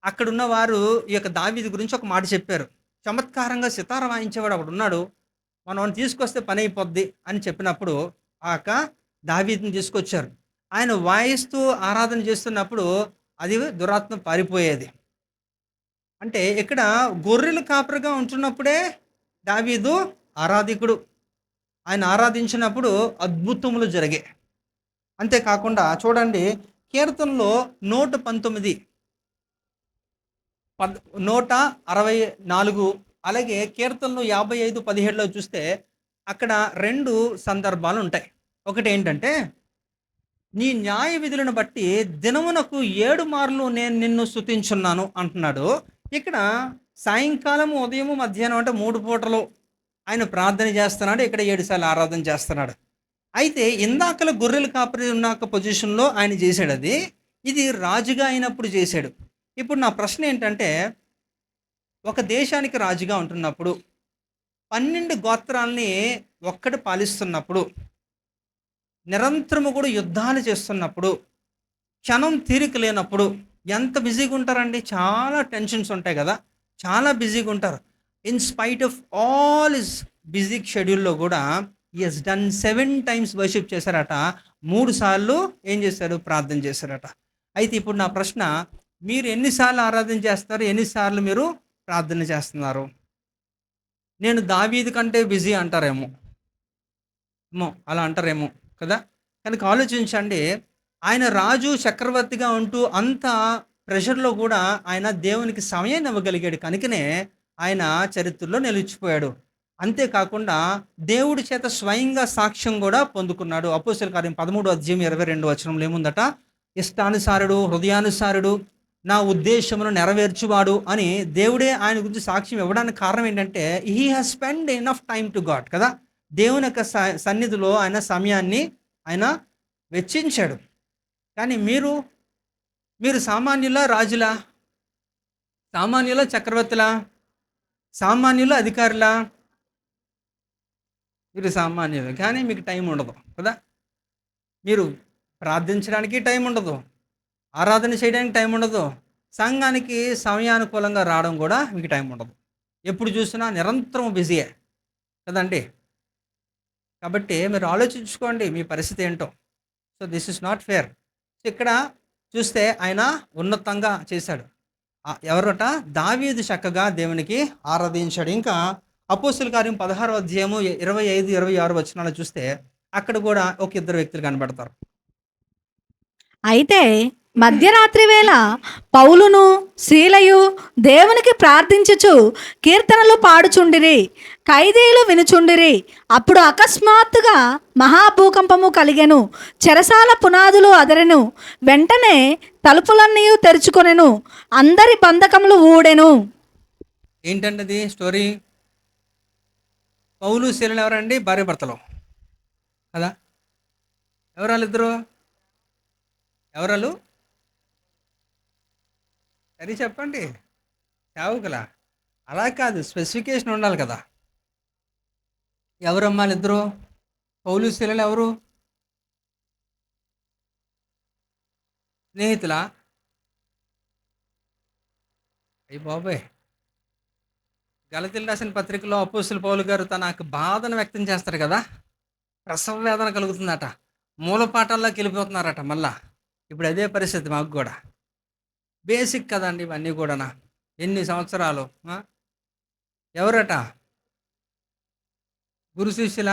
అక్కడున్న వారు ఈ యొక్క దావీదు గురించి ఒక మాట చెప్పారు. చమత్కారంగా సితార వాయించేవాడు ఒకడు ఉన్నాడు, మనం తీసుకొస్తే పని అయిపోద్ది అని చెప్పినప్పుడు ఆ యొక్క దావీదుని తీసుకొచ్చారు. ఆయన వాయిస్తూ ఆరాధన చేస్తున్నప్పుడు అది దురాత్మ పారిపోయేది. అంటే ఇక్కడ గొర్రెల కాపరిగా ఉంటున్నప్పుడే దావీదు ఆరాధికుడు. ఆయన ఆరాధించినప్పుడు అద్భుతములు జరిగాయి. అంతేకాకుండా చూడండి, కీర్తనలో 119 164, అలాగే కీర్తనలు 55-17లో చూస్తే అక్కడ 2 సందర్భాలు ఉంటాయి. ఒకటి ఏంటంటే, నీ న్యాయ విధులను బట్టి దినమునకు 7 మార్లు నేను నిన్ను స్తుతించున్నాను అంటున్నాడు. ఇక్కడ సాయంకాలము, ఉదయము, మధ్యాహ్నం అంటే 3 పూటలు ఆయన ప్రార్థన చేస్తున్నాడు. ఇక్కడ 7 సార్లు ఆరాధన చేస్తున్నాడు. అయితే ఇందాకల గొర్రెల కాపరి ఉన్న పొజిషన్లో ఆయన చేశాడు అది. ఇది రాజుగా అయినప్పుడు చేశాడు. ఇప్పుడు నా ప్రశ్న ఏంటంటే, ఒక దేశానికి రాజుగా ఉంటున్నప్పుడు 12 గోత్రాల్ని ఒక్కటి పాలిస్తున్నప్పుడు, నిరంతరము కూడా యుద్ధాలు చేస్తున్నప్పుడు, క్షణం తీరిక లేనప్పుడు ఎంత బిజీగా ఉంటారండి. చాలా టెన్షన్స్ ఉంటాయి కదా, చాలా బిజీగా ఉంటారు. In spite of all is busy షెడ్యూల్లో కూడా ఎస్ డన్ 7 times వర్షిప్ చేశారట. 3 సార్లు ఏం చేశారు, ప్రార్థన చేశారట. అయితే ఇప్పుడు నా ప్రశ్న, మీరు ఎన్నిసార్లు ఆరాధన చేస్తారు, ఎన్నిసార్లు మీరు ప్రార్థన చేస్తున్నారు? నేను దావీదు కంటే బిజీ అంటారేమో, అలా అంటారేమో కదా. కనుక ఆలోచించండి, ఆయన రాజు చక్రవర్తిగా ఉంటూ అంత ప్రెషర్లో కూడా ఆయన దేవునికి సమయాన్ని ఇవ్వగలిగాడు. కనుకనే ఆయన చరిత్రలో నిలిచిపోయాడు. అంతేకాకుండా దేవుడి చేత స్వయంగా సాక్ష్యం కూడా పొందుకున్నాడు. అపోస్తలుల కార్యం 13-22 ఏముందట, ఇష్టానుసారుడు, హృదయానుసారుడు, నా ఉద్దేశమును నెరవేర్చువాడు అని దేవుడే ఆయన గురించి సాక్ష్యం ఇవ్వడానికి కారణం ఏంటంటే, he has spend enough time to God కదా. దేవుని యొక్క సన్నిధిలో ఆయన సమయాన్ని ఆయన వెచ్చించాడు. కానీ మీరు సామాన్యుల రాజులా, సామాన్యుల చక్రవర్తులా, సామాన్యుల అధికారులా? మీరు సామాన్యులు, కానీ మీకు టైం ఉండదు కదా. మీరు ప్రార్థించడానికి టైం ఉండదు, ఆరాధన చేయడానికి టైం ఉండదు, సంఘానికి సమయానుకూలంగా రావడం కూడా మీకు టైం ఉండదు. ఎప్పుడు చూసినా నిరంతరం బిజీయే కదండి. కాబట్టి మీరు ఆలోచించుకోండి మీ పరిస్థితి ఏంటో. So this is not fair. ఇక్కడ చూస్తే ఆయన ఉన్నతంగా చేశాడు. ఎవరట, దావీదు చక్కగా దేవునికి ఆరాధించాడు. ఇంకా అపోస్తలుల కార్యం 16వ అధ్యాయము 25-26 చూస్తే అక్కడ కూడా ఒక 2 వ్యక్తులు కనబడతారు. అయితే మధ్యరాత్రి వేళ పౌలును శీలయు దేవునికి ప్రార్థించుచు కీర్తనలు పాడుచుండిరి, ఖైదీలు వినుచుండిరి. అప్పుడు అకస్మాత్తుగా మహాభూకంపము కలిగెను, చెరసాల పునాదులు అదరెను, వెంటనే తలుపులన్నీ తెరుచుకొనెను, అందరి బంధకములు ఊడెను. ఏంటంటే అది స్టోరీ? పౌలు శీలలు ఎవరండి? భార్య భర్తలు కదా. ఎవరాళ్ళు ఇద్దరు? ఎవరాళ్ళు? సరే చెప్పండి. సేవకులా? అలా కాదు, స్పెసిఫికేషన్ ఉండాలి కదా. ఎవరమ్మా ఇద్దరు? పౌలు శీలలు ఎవరు? స్నేహితులా? అయ్యి బాబాయ్, గలతీయులకు రాసిన పత్రికలో అపోస్తలుడు పౌలు గారు తన బాధను వ్యక్తం చేస్తారు కదా. ప్రసవ వేదన కలుగుతుందట, మూలపాఠాల్లోకి వెళ్ళిపోతున్నారట. మళ్ళా ఇప్పుడు అదే పరిస్థితి మాకు కూడా. బేసిక్ కదండి ఇవన్నీ కూడా. ఎన్ని సంవత్సరాలు ఎవరట? గురు శిష్యుల?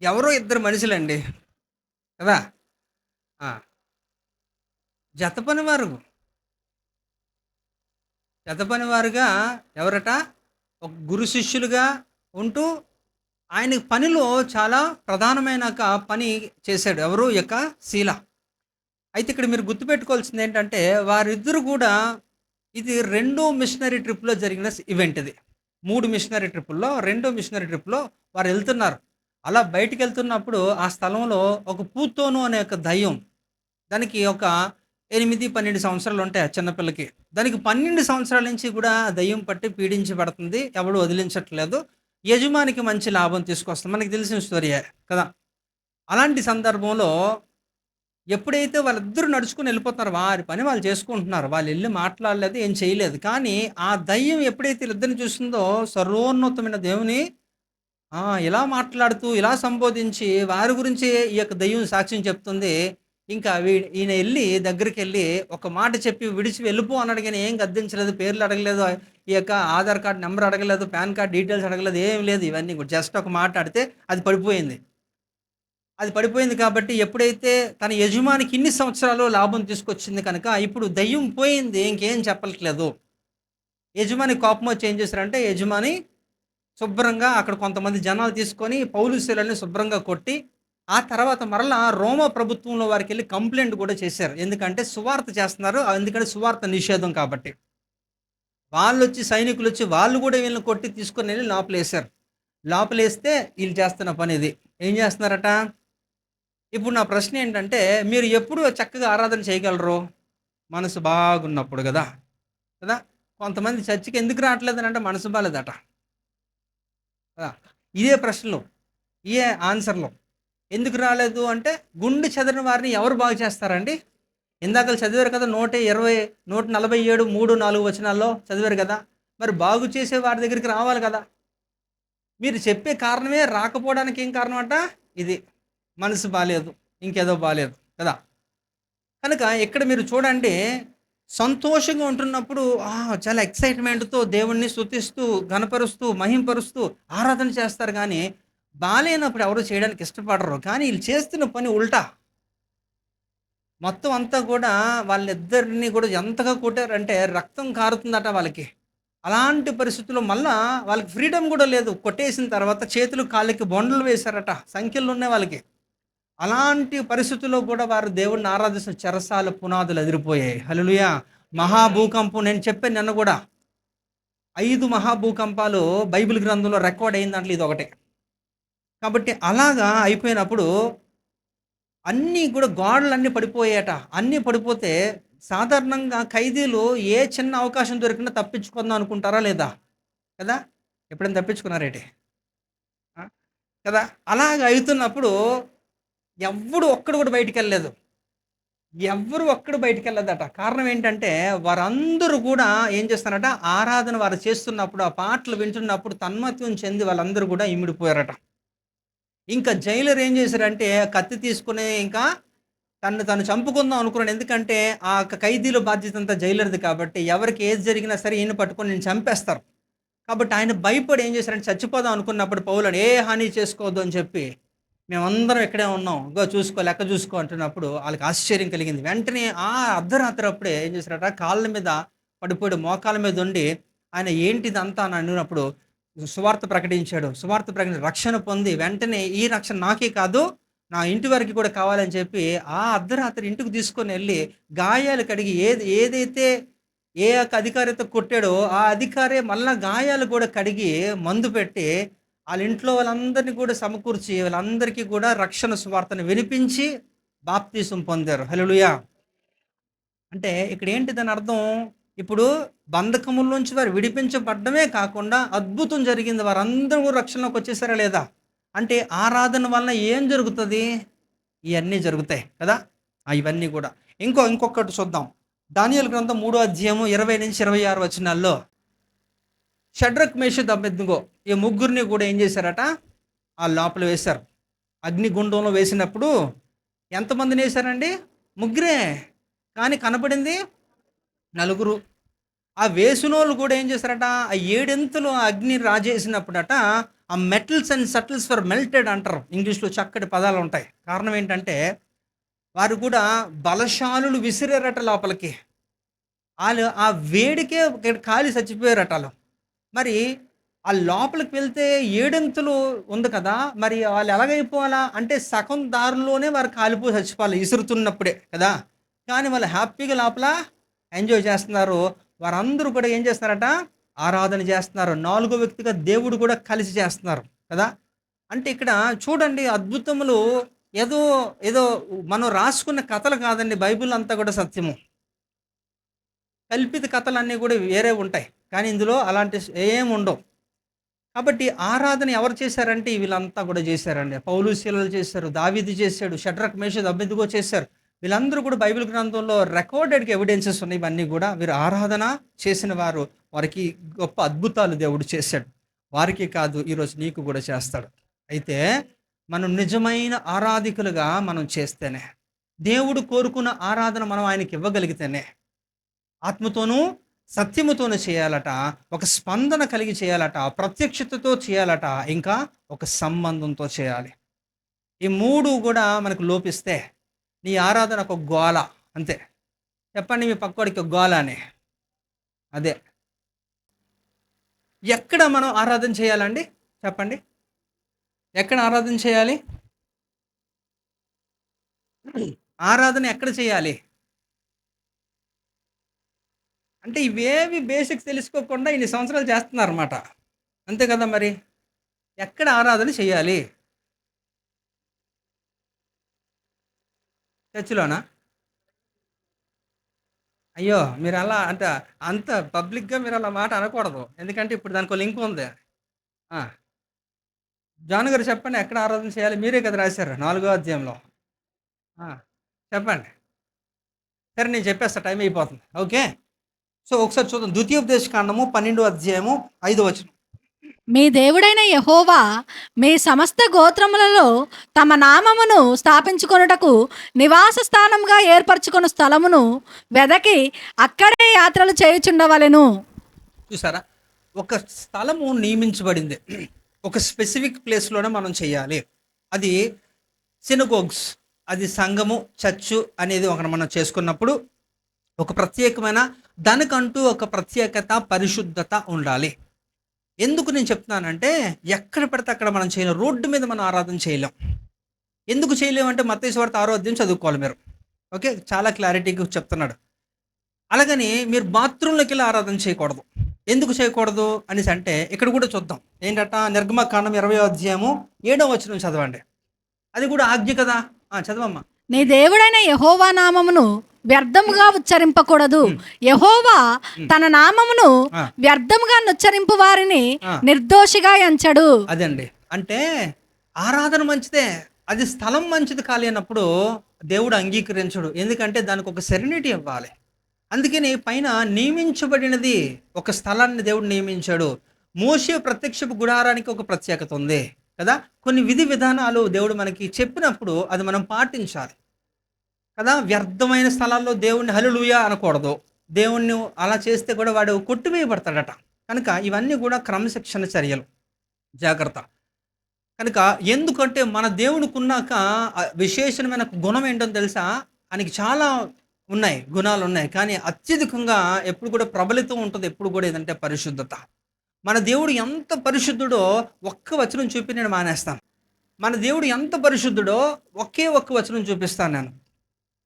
ఎవరో 2 మనుషులండి కదా. జత పనివారుగా ఎవరట? ఒక గురు శిష్యులుగా ఉంటూ ఆయన పనిలో చాలా ప్రధానమైన ఒక పని చేశాడు. ఎవరు? ఈ యొక్క శీల. అయితే ఇక్కడ మీరు గుర్తుపెట్టుకోవాల్సింది ఏంటంటే, వారిద్దరూ కూడా ఇది రెండో మిషనరీ ట్రిప్‌లో జరిగిన ఈవెంట్ ఇది. 3 మిషనరీ ట్రిప్పుల్లో రెండో మిషనరీ ట్రిప్‌లో వారు ఎళ్తున్నారు. అలా బయటికెళ్తున్నప్పుడు ఆ స్థలంలో ఒక పూతోను అనే ఒక దయ్యం, దానికి ఒక 8, 12 సంవత్సరాలు ఉంటాయి ఆ చిన్న పిల్లకి. దానికి 12 సంవత్సరాల నుంచి కూడా ఆ దయ్యం పట్టి పీడించబడుతుంది. ఎవడు వదిలించట్లేదు. యజమానికి మంచి లాభం తీసుకొస్తుంది. మనకు తెలిసిన స్టోరీయే కదా! అలాంటి సందర్భంలో ఎప్పుడైతే వాళ్ళిద్దరూ నడుచుకొని వెళ్ళిపోతున్నారో, వారి పని వాళ్ళు చేసుకుంటున్నారు. వాళ్ళెళ్లి మాట్లాడలేదు, ఏం చేయలేదు. కానీ ఆ దయ్యం ఎప్పుడైతే వీళ్ళిద్దరిని చూసిందో, సర్వోన్నతమైన దేవుని ఇలా మాట్లాడుతూ, ఇలా సంబోధించి, వారి గురించి ఈ యొక్క దెయ్యం సాక్ష్యం చెప్తుంది. ఇంకా ఈయన ఎళ్లి దగ్గరికెళ్లి ఒక మాట చెప్పి విడిచి వెళ్ళిపో అన్నాడు గాని, ఏం గద్దించలేదు, పేర్లు అడగలేదు, ఈ యొక్క ఆధార్ కార్డ్ నంబర్ అడగలేదు, పాన్ కార్డ్ డీటెయిల్స్ అడగలేదు, ఏమి లేదు. ఇవన్నీ కూడా జస్ట్ ఒక మాట ఆడితే అది పడిపోయింది. అది పడిపోయింది కాబట్టి ఎప్పుడైతే తన యజమానికి ఇన్ని సంవత్సరాలు లాభం తీసుకొచ్చింది కనుక, ఇప్పుడు దెయ్యం పోయింది. ఇంకేం చెప్పట్లేదు. యజమాని కోపమొచ్చి ఏం చేశారంటే, యజమాని శుభ్రంగా అక్కడ కొంతమంది జనాలు తీసుకొని పౌలు శీలని శుభ్రంగా కొట్టి, ఆ తర్వాత మరలా రోమా ప్రభుత్వంలో వారికెళ్ళి కంప్లెయింట్ కూడా చేశారు. ఎందుకంటే సువార్త చేస్తున్నారు. ఎందుకంటే సువార్త నిషేధం కాబట్టి. వాళ్ళొచ్చి సైనికులొచ్చి వాళ్ళు కూడా వీళ్ళని కొట్టి తీసుకొనెళ్ళి లోపలేశారు. లోపలేస్తే ఈళ్ళు చేస్తున్న పనిది. ఏం చేస్తున్నారట? ఇప్పుడు నా ప్రశ్న ఏంటంటే, మీరు ఎప్పుడు చక్కగా ఆరాధన చేయగలరు? మనసు బాగున్నప్పుడు గదా! కదా! కొంతమంది చర్చికి ఎందుకు రావట్లేదనంటే మనసు బాలేదట. ఆ! ఇదే ప్రశ్నలు. ఇయే ఆన్సర్‌లు. ఎందుకు రాలేదు అంటే, గుండె చెదరిన వారిని ఎవరు బాగు చేస్తారండి? ఇందాకల చదివారు కదా! 120, 147, 3, 4 వచనాల్లో చదివారు కదా! మరి బాగు చేసే వారి దగ్గరికి రావాలి కదా! మీరు చెప్పే కారణమే రాకపోవడానికి ఏం కారణం అంట? ఇది. మనసు బాలేదు. ఇంకేదో బాలేదు కదా! కనుక ఇక్కడ మీరు చూడండి, సంతోషంగా ఉంటున్నప్పుడు చాలా ఎక్సైట్‌మెంట్‌తో దేవుడిని స్తుతిస్తూ, ఘనపరుస్తూ, మహింపరుస్తూ ఆరాధన చేస్తారు గానీ, బాలేనప్పుడు ఎవరు చేయడానికి ఇష్టపడరు. కానీ ఈళ్ళు చేస్తున్న పని ఉల్టా. మొత్తం అంతా కూడా వాళ్ళిద్దరిని కూడా ఎంతగా కొట్టారంటే రక్తం కారుతుందట వాళ్ళకి. అలాంటి పరిస్థితుల్లో మళ్ళా వాళ్ళకి ఫ్రీడమ్ గూడా లేదు. కొట్టేసిన తర్వాత చేతులు, కాళ్ళకి బొండలు వేశారట. సంకెళ్ళున్నాయి వాళ్ళకి. అలాంటి పరిస్థితుల్లో కూడా వారు దేవుడిని ఆరాధిస్తున్న చెరసాల పునాదులు అదిరిపోయాయి. హల్లెలూయా! మహాభూకంపం నేను చెప్పాను నిన్న గూడా. 5 మహాభూకంపాలు బైబిల్ గ్రంథంలో రికార్డ్ అయిన దాంట్లో ఇదొకటి. కాబట్టి అలాగా అయిపోయినప్పుడు అన్నీ కూడా గోడలన్నీ పడిపోయాయట. అన్నీ పడిపోతే సాధారణంగా ఖైదీలు ఏ చిన్న అవకాశం దొరికినా తప్పించుకుందాం అనుకుంటారా లేదా? కదా! ఎప్పుడైనా తప్పించుకున్నారేటి? ఆ! కదా! అలాగ అయితున్నప్పుడు ఎవ్వడు ఒక్కడు కూడా బయటికెళ్ళలేదు. ఎవ్వరు ఒక్కడు బయటికెళ్ళదట. కారణం ఏంటంటే, వారందరూ గూడా ఏం చేస్తున్నారట, ఆరాధన వారు చేస్తున్నప్పుడు, ఆ పాటలు వింటున్నప్పుడు తన్మత్యం చెంది వాళ్ళందరూ గూడా ఇమిడిపోయారట. ఇంకా జైలర్ ఏం చేశారంటే, కత్తి తీసుకొని ఇంకా తన్ను తను చంపుకుందాం అనుకున్నాడు. ఎందుకంటే, ఆ ఖైదీల బాధ్యతంతా జైలర్‌ది కాబట్టి, ఎవరికి ఏది జరిగినా సరే ఈయన్ని పట్టుకొని నిన్ను చంపేస్తారు. కాబట్టి ఆయన భయపడి ఏం చేశారంటే, చచ్చిపోదాం అనుకున్నప్పుడు పౌలుని ఏ హాని చేసుకోవద్దు అని చెప్పి మేమందరం ఇక్కడే ఉన్నాం. ఇగో చూసుకో, లెక్క చూసుకో అంటున్నప్పుడు ఆళ్ళకి ఆశ్చర్యం కలిగింది. వెంటనే అర్ధరాత్రి అప్పుడే ఏం చేశారట, కాళ్ళ మీద పడిపోయాడు. మోకాళ్ళ మీద ఉండి ఆయన ఏంటిదంతా అని అడిగినప్పుడు సువార్త ప్రకటించాడు. సువార్త ప్రకటించి రక్షణ పొంది వెంటనే ఈ రక్షణ నాకే కాదు, నా ఇంటి వారికి కూడా కావాలని చెప్పి అర్ధరాత్రి ఇంటికి తీసుకొనెళ్ళి గాయాలు కడిగి ఏదైతే ఏ యొక్క అధికారితో కొట్టాడో ఆ అధికారే మళ్ళా గాయాలు కూడా కడిగి మందు పెట్టి ఆళ్ళ ఇంట్లో వాళ్ళందరిని కూడా సమకూర్చి, వాళ్ళందరికీ కూడా రక్షణ సువార్తను వినిపించి బాప్తీసం పొందారు. హల్లెలూయా! అంటే ఇక్కడేంటి దాని అర్థం? ఇప్పుడు బంధకముల నుంచి వారు విడిపించబడ్డమే కాకుండా అద్భుతం జరిగింది. వారందరూ కూడా రక్షణలోకి వచ్చేసారా లేదా? అంటే ఆరాధన వలన ఏం జరుగుతది? ఇయన్నీ జరుగుతాయి కదా! ఇవన్నీ కూడా. ఇంకొకటి చూద్దాం. దానియేలు గ్రంథం 3వ అధ్యాయము 20-26 వచనాల్లో షడ్రక్, మేషక్, అబేద్నెగో ఈ ముగ్గురిని కూడా ఏం చేశారట? లోపల వేశారు. అగ్నిగుండంలో వేసినప్పుడు ఎంతమందినేశారండి? ముగ్గురే. కానీ కనపడింది నలుగురు. ఆ వేసినోళ్ళు కూడా ఏం చేశారట? ఆ ఏడింతలు అగ్ని రాజేసినప్పుడట ఆ metals and shuttles were melted అంటారు. ఇంగ్లీష్‌లో చక్కటి పదాలుంటాయి. కారణం ఏంటంటే వారు కూడా బలశాలులు విసిరారట లోపలికి. ఆళ్ళు ఆ వేడికే కాలి చచ్చిపోయారట ఆళ్ళు. మరి ఆ లోపలికి వెళ్తే ఏడంతులు ఉంది కదా! మరి వాళ్ళు ఎలాగైపోవాలా? అంటే సగం దారిలోనే వారు కాలిపోయి చచ్చిపోవాలి ఇసురుతున్నప్పుడే కదా! కానీ వాళ్ళు హ్యాపీగా లోపల ఎంజాయ్ చేస్తున్నారు. వారందరూ కూడా ఏం చేస్తున్నారట? ఆరాధన చేస్తున్నారు. నాలుగో వ్యక్తిగా దేవుడు కూడా కలిసి చేస్తున్నారు కదా! అంటే ఇక్కడ చూడండి అద్భుతములు ఏదో ఏదో మనం రాసుకున్న కథలు కాదండి. బైబిల్ అంతా కూడా సత్యము. కల్పిత కథలన్నీ కూడా వేరే ఉంటాయి. కానీ ఇందులో అలాంటి ఏముండవు. కాబట్టి ఆరాధన ఎవరు చేశారంటే వీళ్ళంతా కూడా చేశారండి. పౌలు శీలలు చేశారు, దావీదు చేశాడు, షడ్రక్ మేషక్ అబేద్నెగో చేశారు. వీళ్ళందరూ కూడా బైబిల్ గ్రంథంలో రికార్డెడ్ ఎవిడెన్సెస్ ఉన్నాయి. ఇవన్నీ కూడా వీరు ఆరాధన చేసిన వారు. వారికి గొప్ప అద్భుతాలు దేవుడు చేశాడు. వారికి కాదు, ఈరోజు నీకు కూడా చేస్తాడు. అయితే మనం నిజమైన ఆరాధికులుగా మనం చేస్తేనే, దేవుడు కోరుకున్న ఆరాధన మనం ఆయనకి ఇవ్వగలిగితేనే, ఆత్మతోనూ సత్యముతోనూ చేయాలట, ఒక స్పందన కలిగి చేయాలట, ప్రత్యక్షతతో చేయాలట, ఇంకా ఒక సంబంధంతో చేయాలి. ఈ మూడు కూడా మనకు లోపిస్తే నీ ఆరాధన ఒక గోల అంతే. చెప్పండి మీ పక్కోడికి గోల అని. అదే ఎక్కడ మనం ఆరాధన చేయాలండి? చెప్పండి, ఎక్కడ ఆరాధన చేయాలి? ఆరాధన ఎక్కడ చేయాలి అంటే ఇవేవి బేసిక్స్ తెలుసుకోకుండా ఇన్ని సంవత్సరాలు చేస్తున్నారన్నమాట. అంతే కదా మరి. ఎక్కడ ఆరాధన చేయాలి? చర్చిలోనా? అయ్యో! మీరు అలా అంటే అంత పబ్లిక్‌గా మీరు అలా మాట అనకూడదు. ఎందుకంటే ఇప్పుడు దానికో లింక్ ఉంది. ఆ! జాన్ గారు చెప్పండి, ఎక్కడ ఆరాధన చేయాలి? మీరే కదా రాశారు 4వ అధ్యాయంలో. ఆ! చెప్పండి. సరే నేను చెప్పేస్తా, టైం అయిపోతుంది. ఓకే. సో ఒకసారి చూద్దాం. ద్వితీయోపదేశ కాండము 12వ అధ్యాయము 5వ వచనం. మీ దేవుడైన యెహోవా మీ సమస్త గోత్రములలో తమ నామమును స్థాపించుకొనుటకు నివాస స్థానంగా ఏర్పరచుకొను స్థలమును వెదకి అక్కడే యాత్రలు చేయుచుండవలెను. చూసారా? ఒక స్థలము నియమించబడింది. ఒక స్పెసిఫిక్ ప్లేస్‌లోనే మనం చేయాలి. అది సినగోగ్స్, అది సంఘము, చర్చు అనేది ఒకటి మనం చేసుకున్నప్పుడు ఒక ప్రత్యేకమైన దానికంటూ ఒక ప్రత్యేకత, పరిశుద్ధత ఉండాలి. ఎందుకు నేను చెప్తున్నానంటే ఎక్కడ పడితే అక్కడ మనం చేయలేం. రోడ్డు మీద మనం ఆరాధన చేయలేం. ఎందుకు చేయలేమంటే మత్తయి సువార్త 6వ అధ్యాయం చదువుకోవాలి మీరు. ఓకే. చాలా క్లారిటీగా చెప్తున్నాడు. అలాగని మీరు బాత్రూంలోకి వెళ్ళి ఆరాధన చేయకూడదు. ఎందుకు చేయకూడదు అనేసి అంటే ఇక్కడ కూడా చూద్దాం. ఏంటట? నిర్గమకాండం 20వ అధ్యాయము 7వ వచనం చదవండి. అది కూడా ఆజ్ఞ కదా. చదవమ్మా. నీ దేవుడైన యెహోవా నామమును వ్యర్థముగా ఉచ్చరింపకూడదు. యెహోవా తన నామమును వ్యర్థముగా నుచ్చరింపు వారిని నిర్దోషిగా ఎంచడు. అదండి. అంటే ఆరాధన మంచిదే, అది స్థలం మంచిది కాలేనప్పుడు దేవుడు అంగీకరించడు. ఎందుకంటే దానికి ఒక సెరెనిటీ ఇవ్వాలి. అందుకని పైన నియమించబడినది ఒక స్థలాన్ని దేవుడు నియమించాడు. మోషే ప్రత్యక్షపు గుడారానికి ఒక ప్రత్యేకత ఉంది కదా. కొన్ని విధి విధానాలు దేవుడు మనకి చెప్పినప్పుడు అది మనం పాటించాలి కదా. వ్యర్థమైన స్థలాల్లో దేవుణ్ణి హల్లెలూయా అనకూడదు. దేవుణ్ణి అలా చేస్తే కూడా వాడు కొట్టివేయబడతాడట. కనుక ఇవన్నీ కూడా క్రమశిక్షణ చర్యలు, జాగ్రత్త. కనుక ఎందుకంటే మన దేవునికి ఉన్నాక విశేషమైన గుణం ఏంటో తెలుసా? ఆయనకి చాలా ఉన్నాయి, గుణాలు ఉన్నాయి. కానీ అత్యధికంగా ఎప్పుడు కూడా ప్రబలితం ఉంటుంది ఎప్పుడు కూడా ఏదంటే పరిశుద్ధత. మన దేవుడు ఎంత పరిశుద్ధుడో ఒక్క వచనం చూపి నేను మానేస్తాను. మన దేవుడు ఎంత పరిశుద్ధుడో ఒకే ఒక్క వచనం చూపిస్తాను నేను.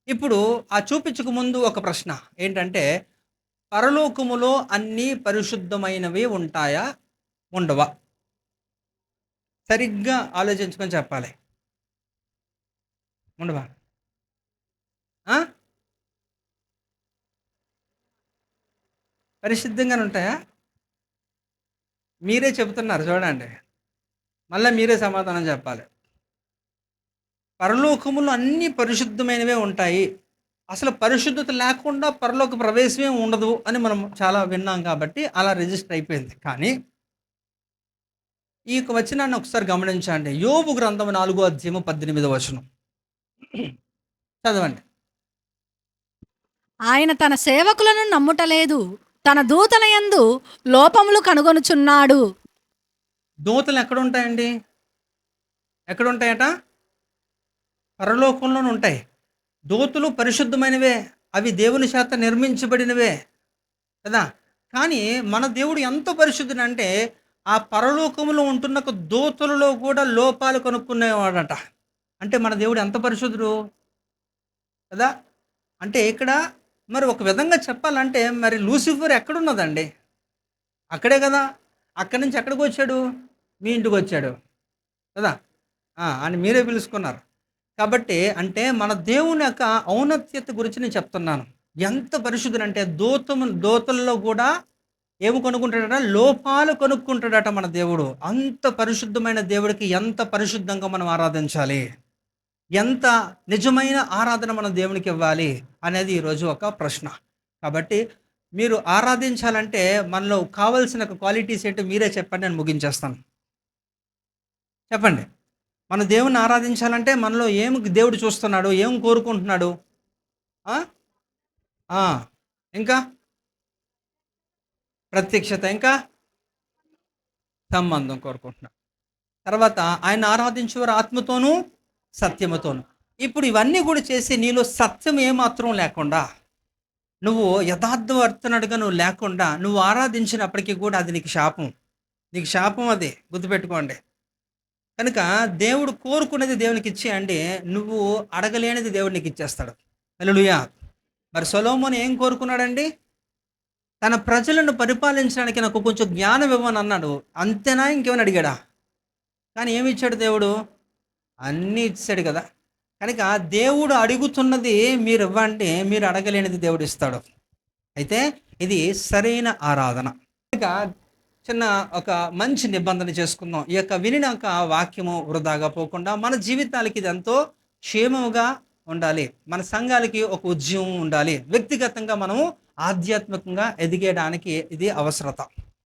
ఇప్పుడు ఆ చూపించక ముందు ఒక ప్రశ్న ఏంటంటే, పరలోకములో అన్నీ పరిశుద్ధమైనవి ఉంటాయా, ఉండవా? సరిగ్గా ఆలోచించుకొని చెప్పాలి. ఉండవా? పరిశుద్ధంగానే ఉంటాయా? మీరే చెబుతున్నారు చూడండి. మళ్ళీ మీరే సమాధానం చెప్పాలి. పరలోకములో అన్నీ పరిశుద్ధమైనవే ఉంటాయి, అసలు పరిశుద్ధత లేకుండా పరలోక ప్రవేశమే ఉండదు అని మనం చాలా విన్నాం కాబట్టి అలా రిజిస్టర్ అయిపోయింది. కానీ ఈ వచనాన్ని ఒకసారి గమనించండి. యోబు గ్రంథం 4వ అధ్యాయము 18వ వచనం చదవండి. ఆయన తన సేవకులను నమ్ముటలేదు, తన దూతల యందు లోపములు కనుగొనుచున్నాడు. దూతలు ఎక్కడ ఉంటాయండి? ఎక్కడ ఉంటాయట? పరలోకంలోనే ఉంటాయి. దూతలు పరిశుద్ధమైనవే, అవి దేవుని చేత నిర్మించబడినవే కదా. కానీ మన దేవుడు ఎంత పరిశుద్ధుడు అంటే ఆ పరలోకములో ఉంటున్న ఒక దూతలలో కూడా లోపాలు కనుక్కునేవాడట. అంటే మన దేవుడు ఎంత పరిశుద్ధుడు కదా! అంటే ఇక్కడ మరి ఒక విధంగా చెప్పాలంటే మరి లూసిఫర్ ఎక్కడున్నదండి? అక్కడే కదా! అక్కడి నుంచి ఎక్కడికొచ్చాడు? మీ ఇంటికొచ్చాడు కదా! అని మీరే పిలుసుకున్నారు. కాబట్టి అంటే మన దేవుని యొక్క ఔన్నత్యత గురించి నేను చెప్తున్నాను. ఎంత పరిశుద్ధుడంటే దూతల్లో కూడా ఏమి కనుక్కుంటాడట? లోపాలు కనుక్కుంటాడట మన దేవుడు. అంత పరిశుద్ధమైన దేవుడికి ఎంత పరిశుద్ధంగా మనం ఆరాధించాలి? ఎంత నిజమైన ఆరాధన మన దేవునికి ఇవ్వాలి? అనేది ఈరోజు ఒక ప్రశ్న. కాబట్టి మీరు ఆరాధించాలంటే మనలో కావాల్సిన క్వాలిటీస్ ఏంటో మీరే చెప్పండి, నేను ముగించేస్తాను. చెప్పండి. మన దేవుడిని ఆరాధించాలంటే మనలో ఏం దేవుడు చూస్తున్నాడు? ఏం కోరుకుంటున్నాడు? ఆ! ఆ! ఇంకా ప్రత్యక్షత, ఇంకా సంబంధం కోరుకుంటున్నాడు. తర్వాత ఆయన ఆరాధించేవారు ఆత్మతోనూ, సత్యముతోను. ఇప్పుడు ఇవన్నీ కూడా చేసి నీలో సత్యం ఏమాత్రం లేకుండా, నువ్వు యథార్థవర్తనుడిగా నువ్వు లేకుండా, నువ్వు ఆరాధించినప్పటికీ కూడా అది నీకు శాపం. నీకు శాపం అది. గుర్తుపెట్టుకోండి. కనుక దేవుడు కోరుకునేది దేవునికి ఇచ్చేయండి. నువ్వు అడగలేనిది దేవుడు నీకు ఇచ్చేస్తాడు. హల్లెలూయా! మరి సొలొమోను ఏం కోరుకున్నాడండి? తన ప్రజలను పరిపాలించడానికి నాకు కొంచెం జ్ఞానం ఇవ్వని అన్నాడు. అంతేనా? ఇంకేమైనా అడిగాడా? కానీ ఏమి ఇచ్చాడు దేవుడు? అన్నీ ఇచ్చాడు కదా! కనుక దేవుడు అడుగుతున్నది మీరు ఇవ్వండి, మీరు అడగలేనిది దేవుడు ఇస్తాడు. అయితే ఇది సరైన ఆరాధన. ఇక చిన్న ఒక మంచి నిబంధన చేసుకుందాం. ఈ యొక్క వినినాక వాక్యము వృధాగా పోకుండా మన జీవితాలకి ఇది ఎంతో క్షేమముగా ఉండాలి. మన సంఘాలకి ఒక ఉద్యమం ఉండాలి. వ్యక్తిగతంగా మనము ఆధ్యాత్మికంగా ఎదిగేయడానికి ఇది అవసరత.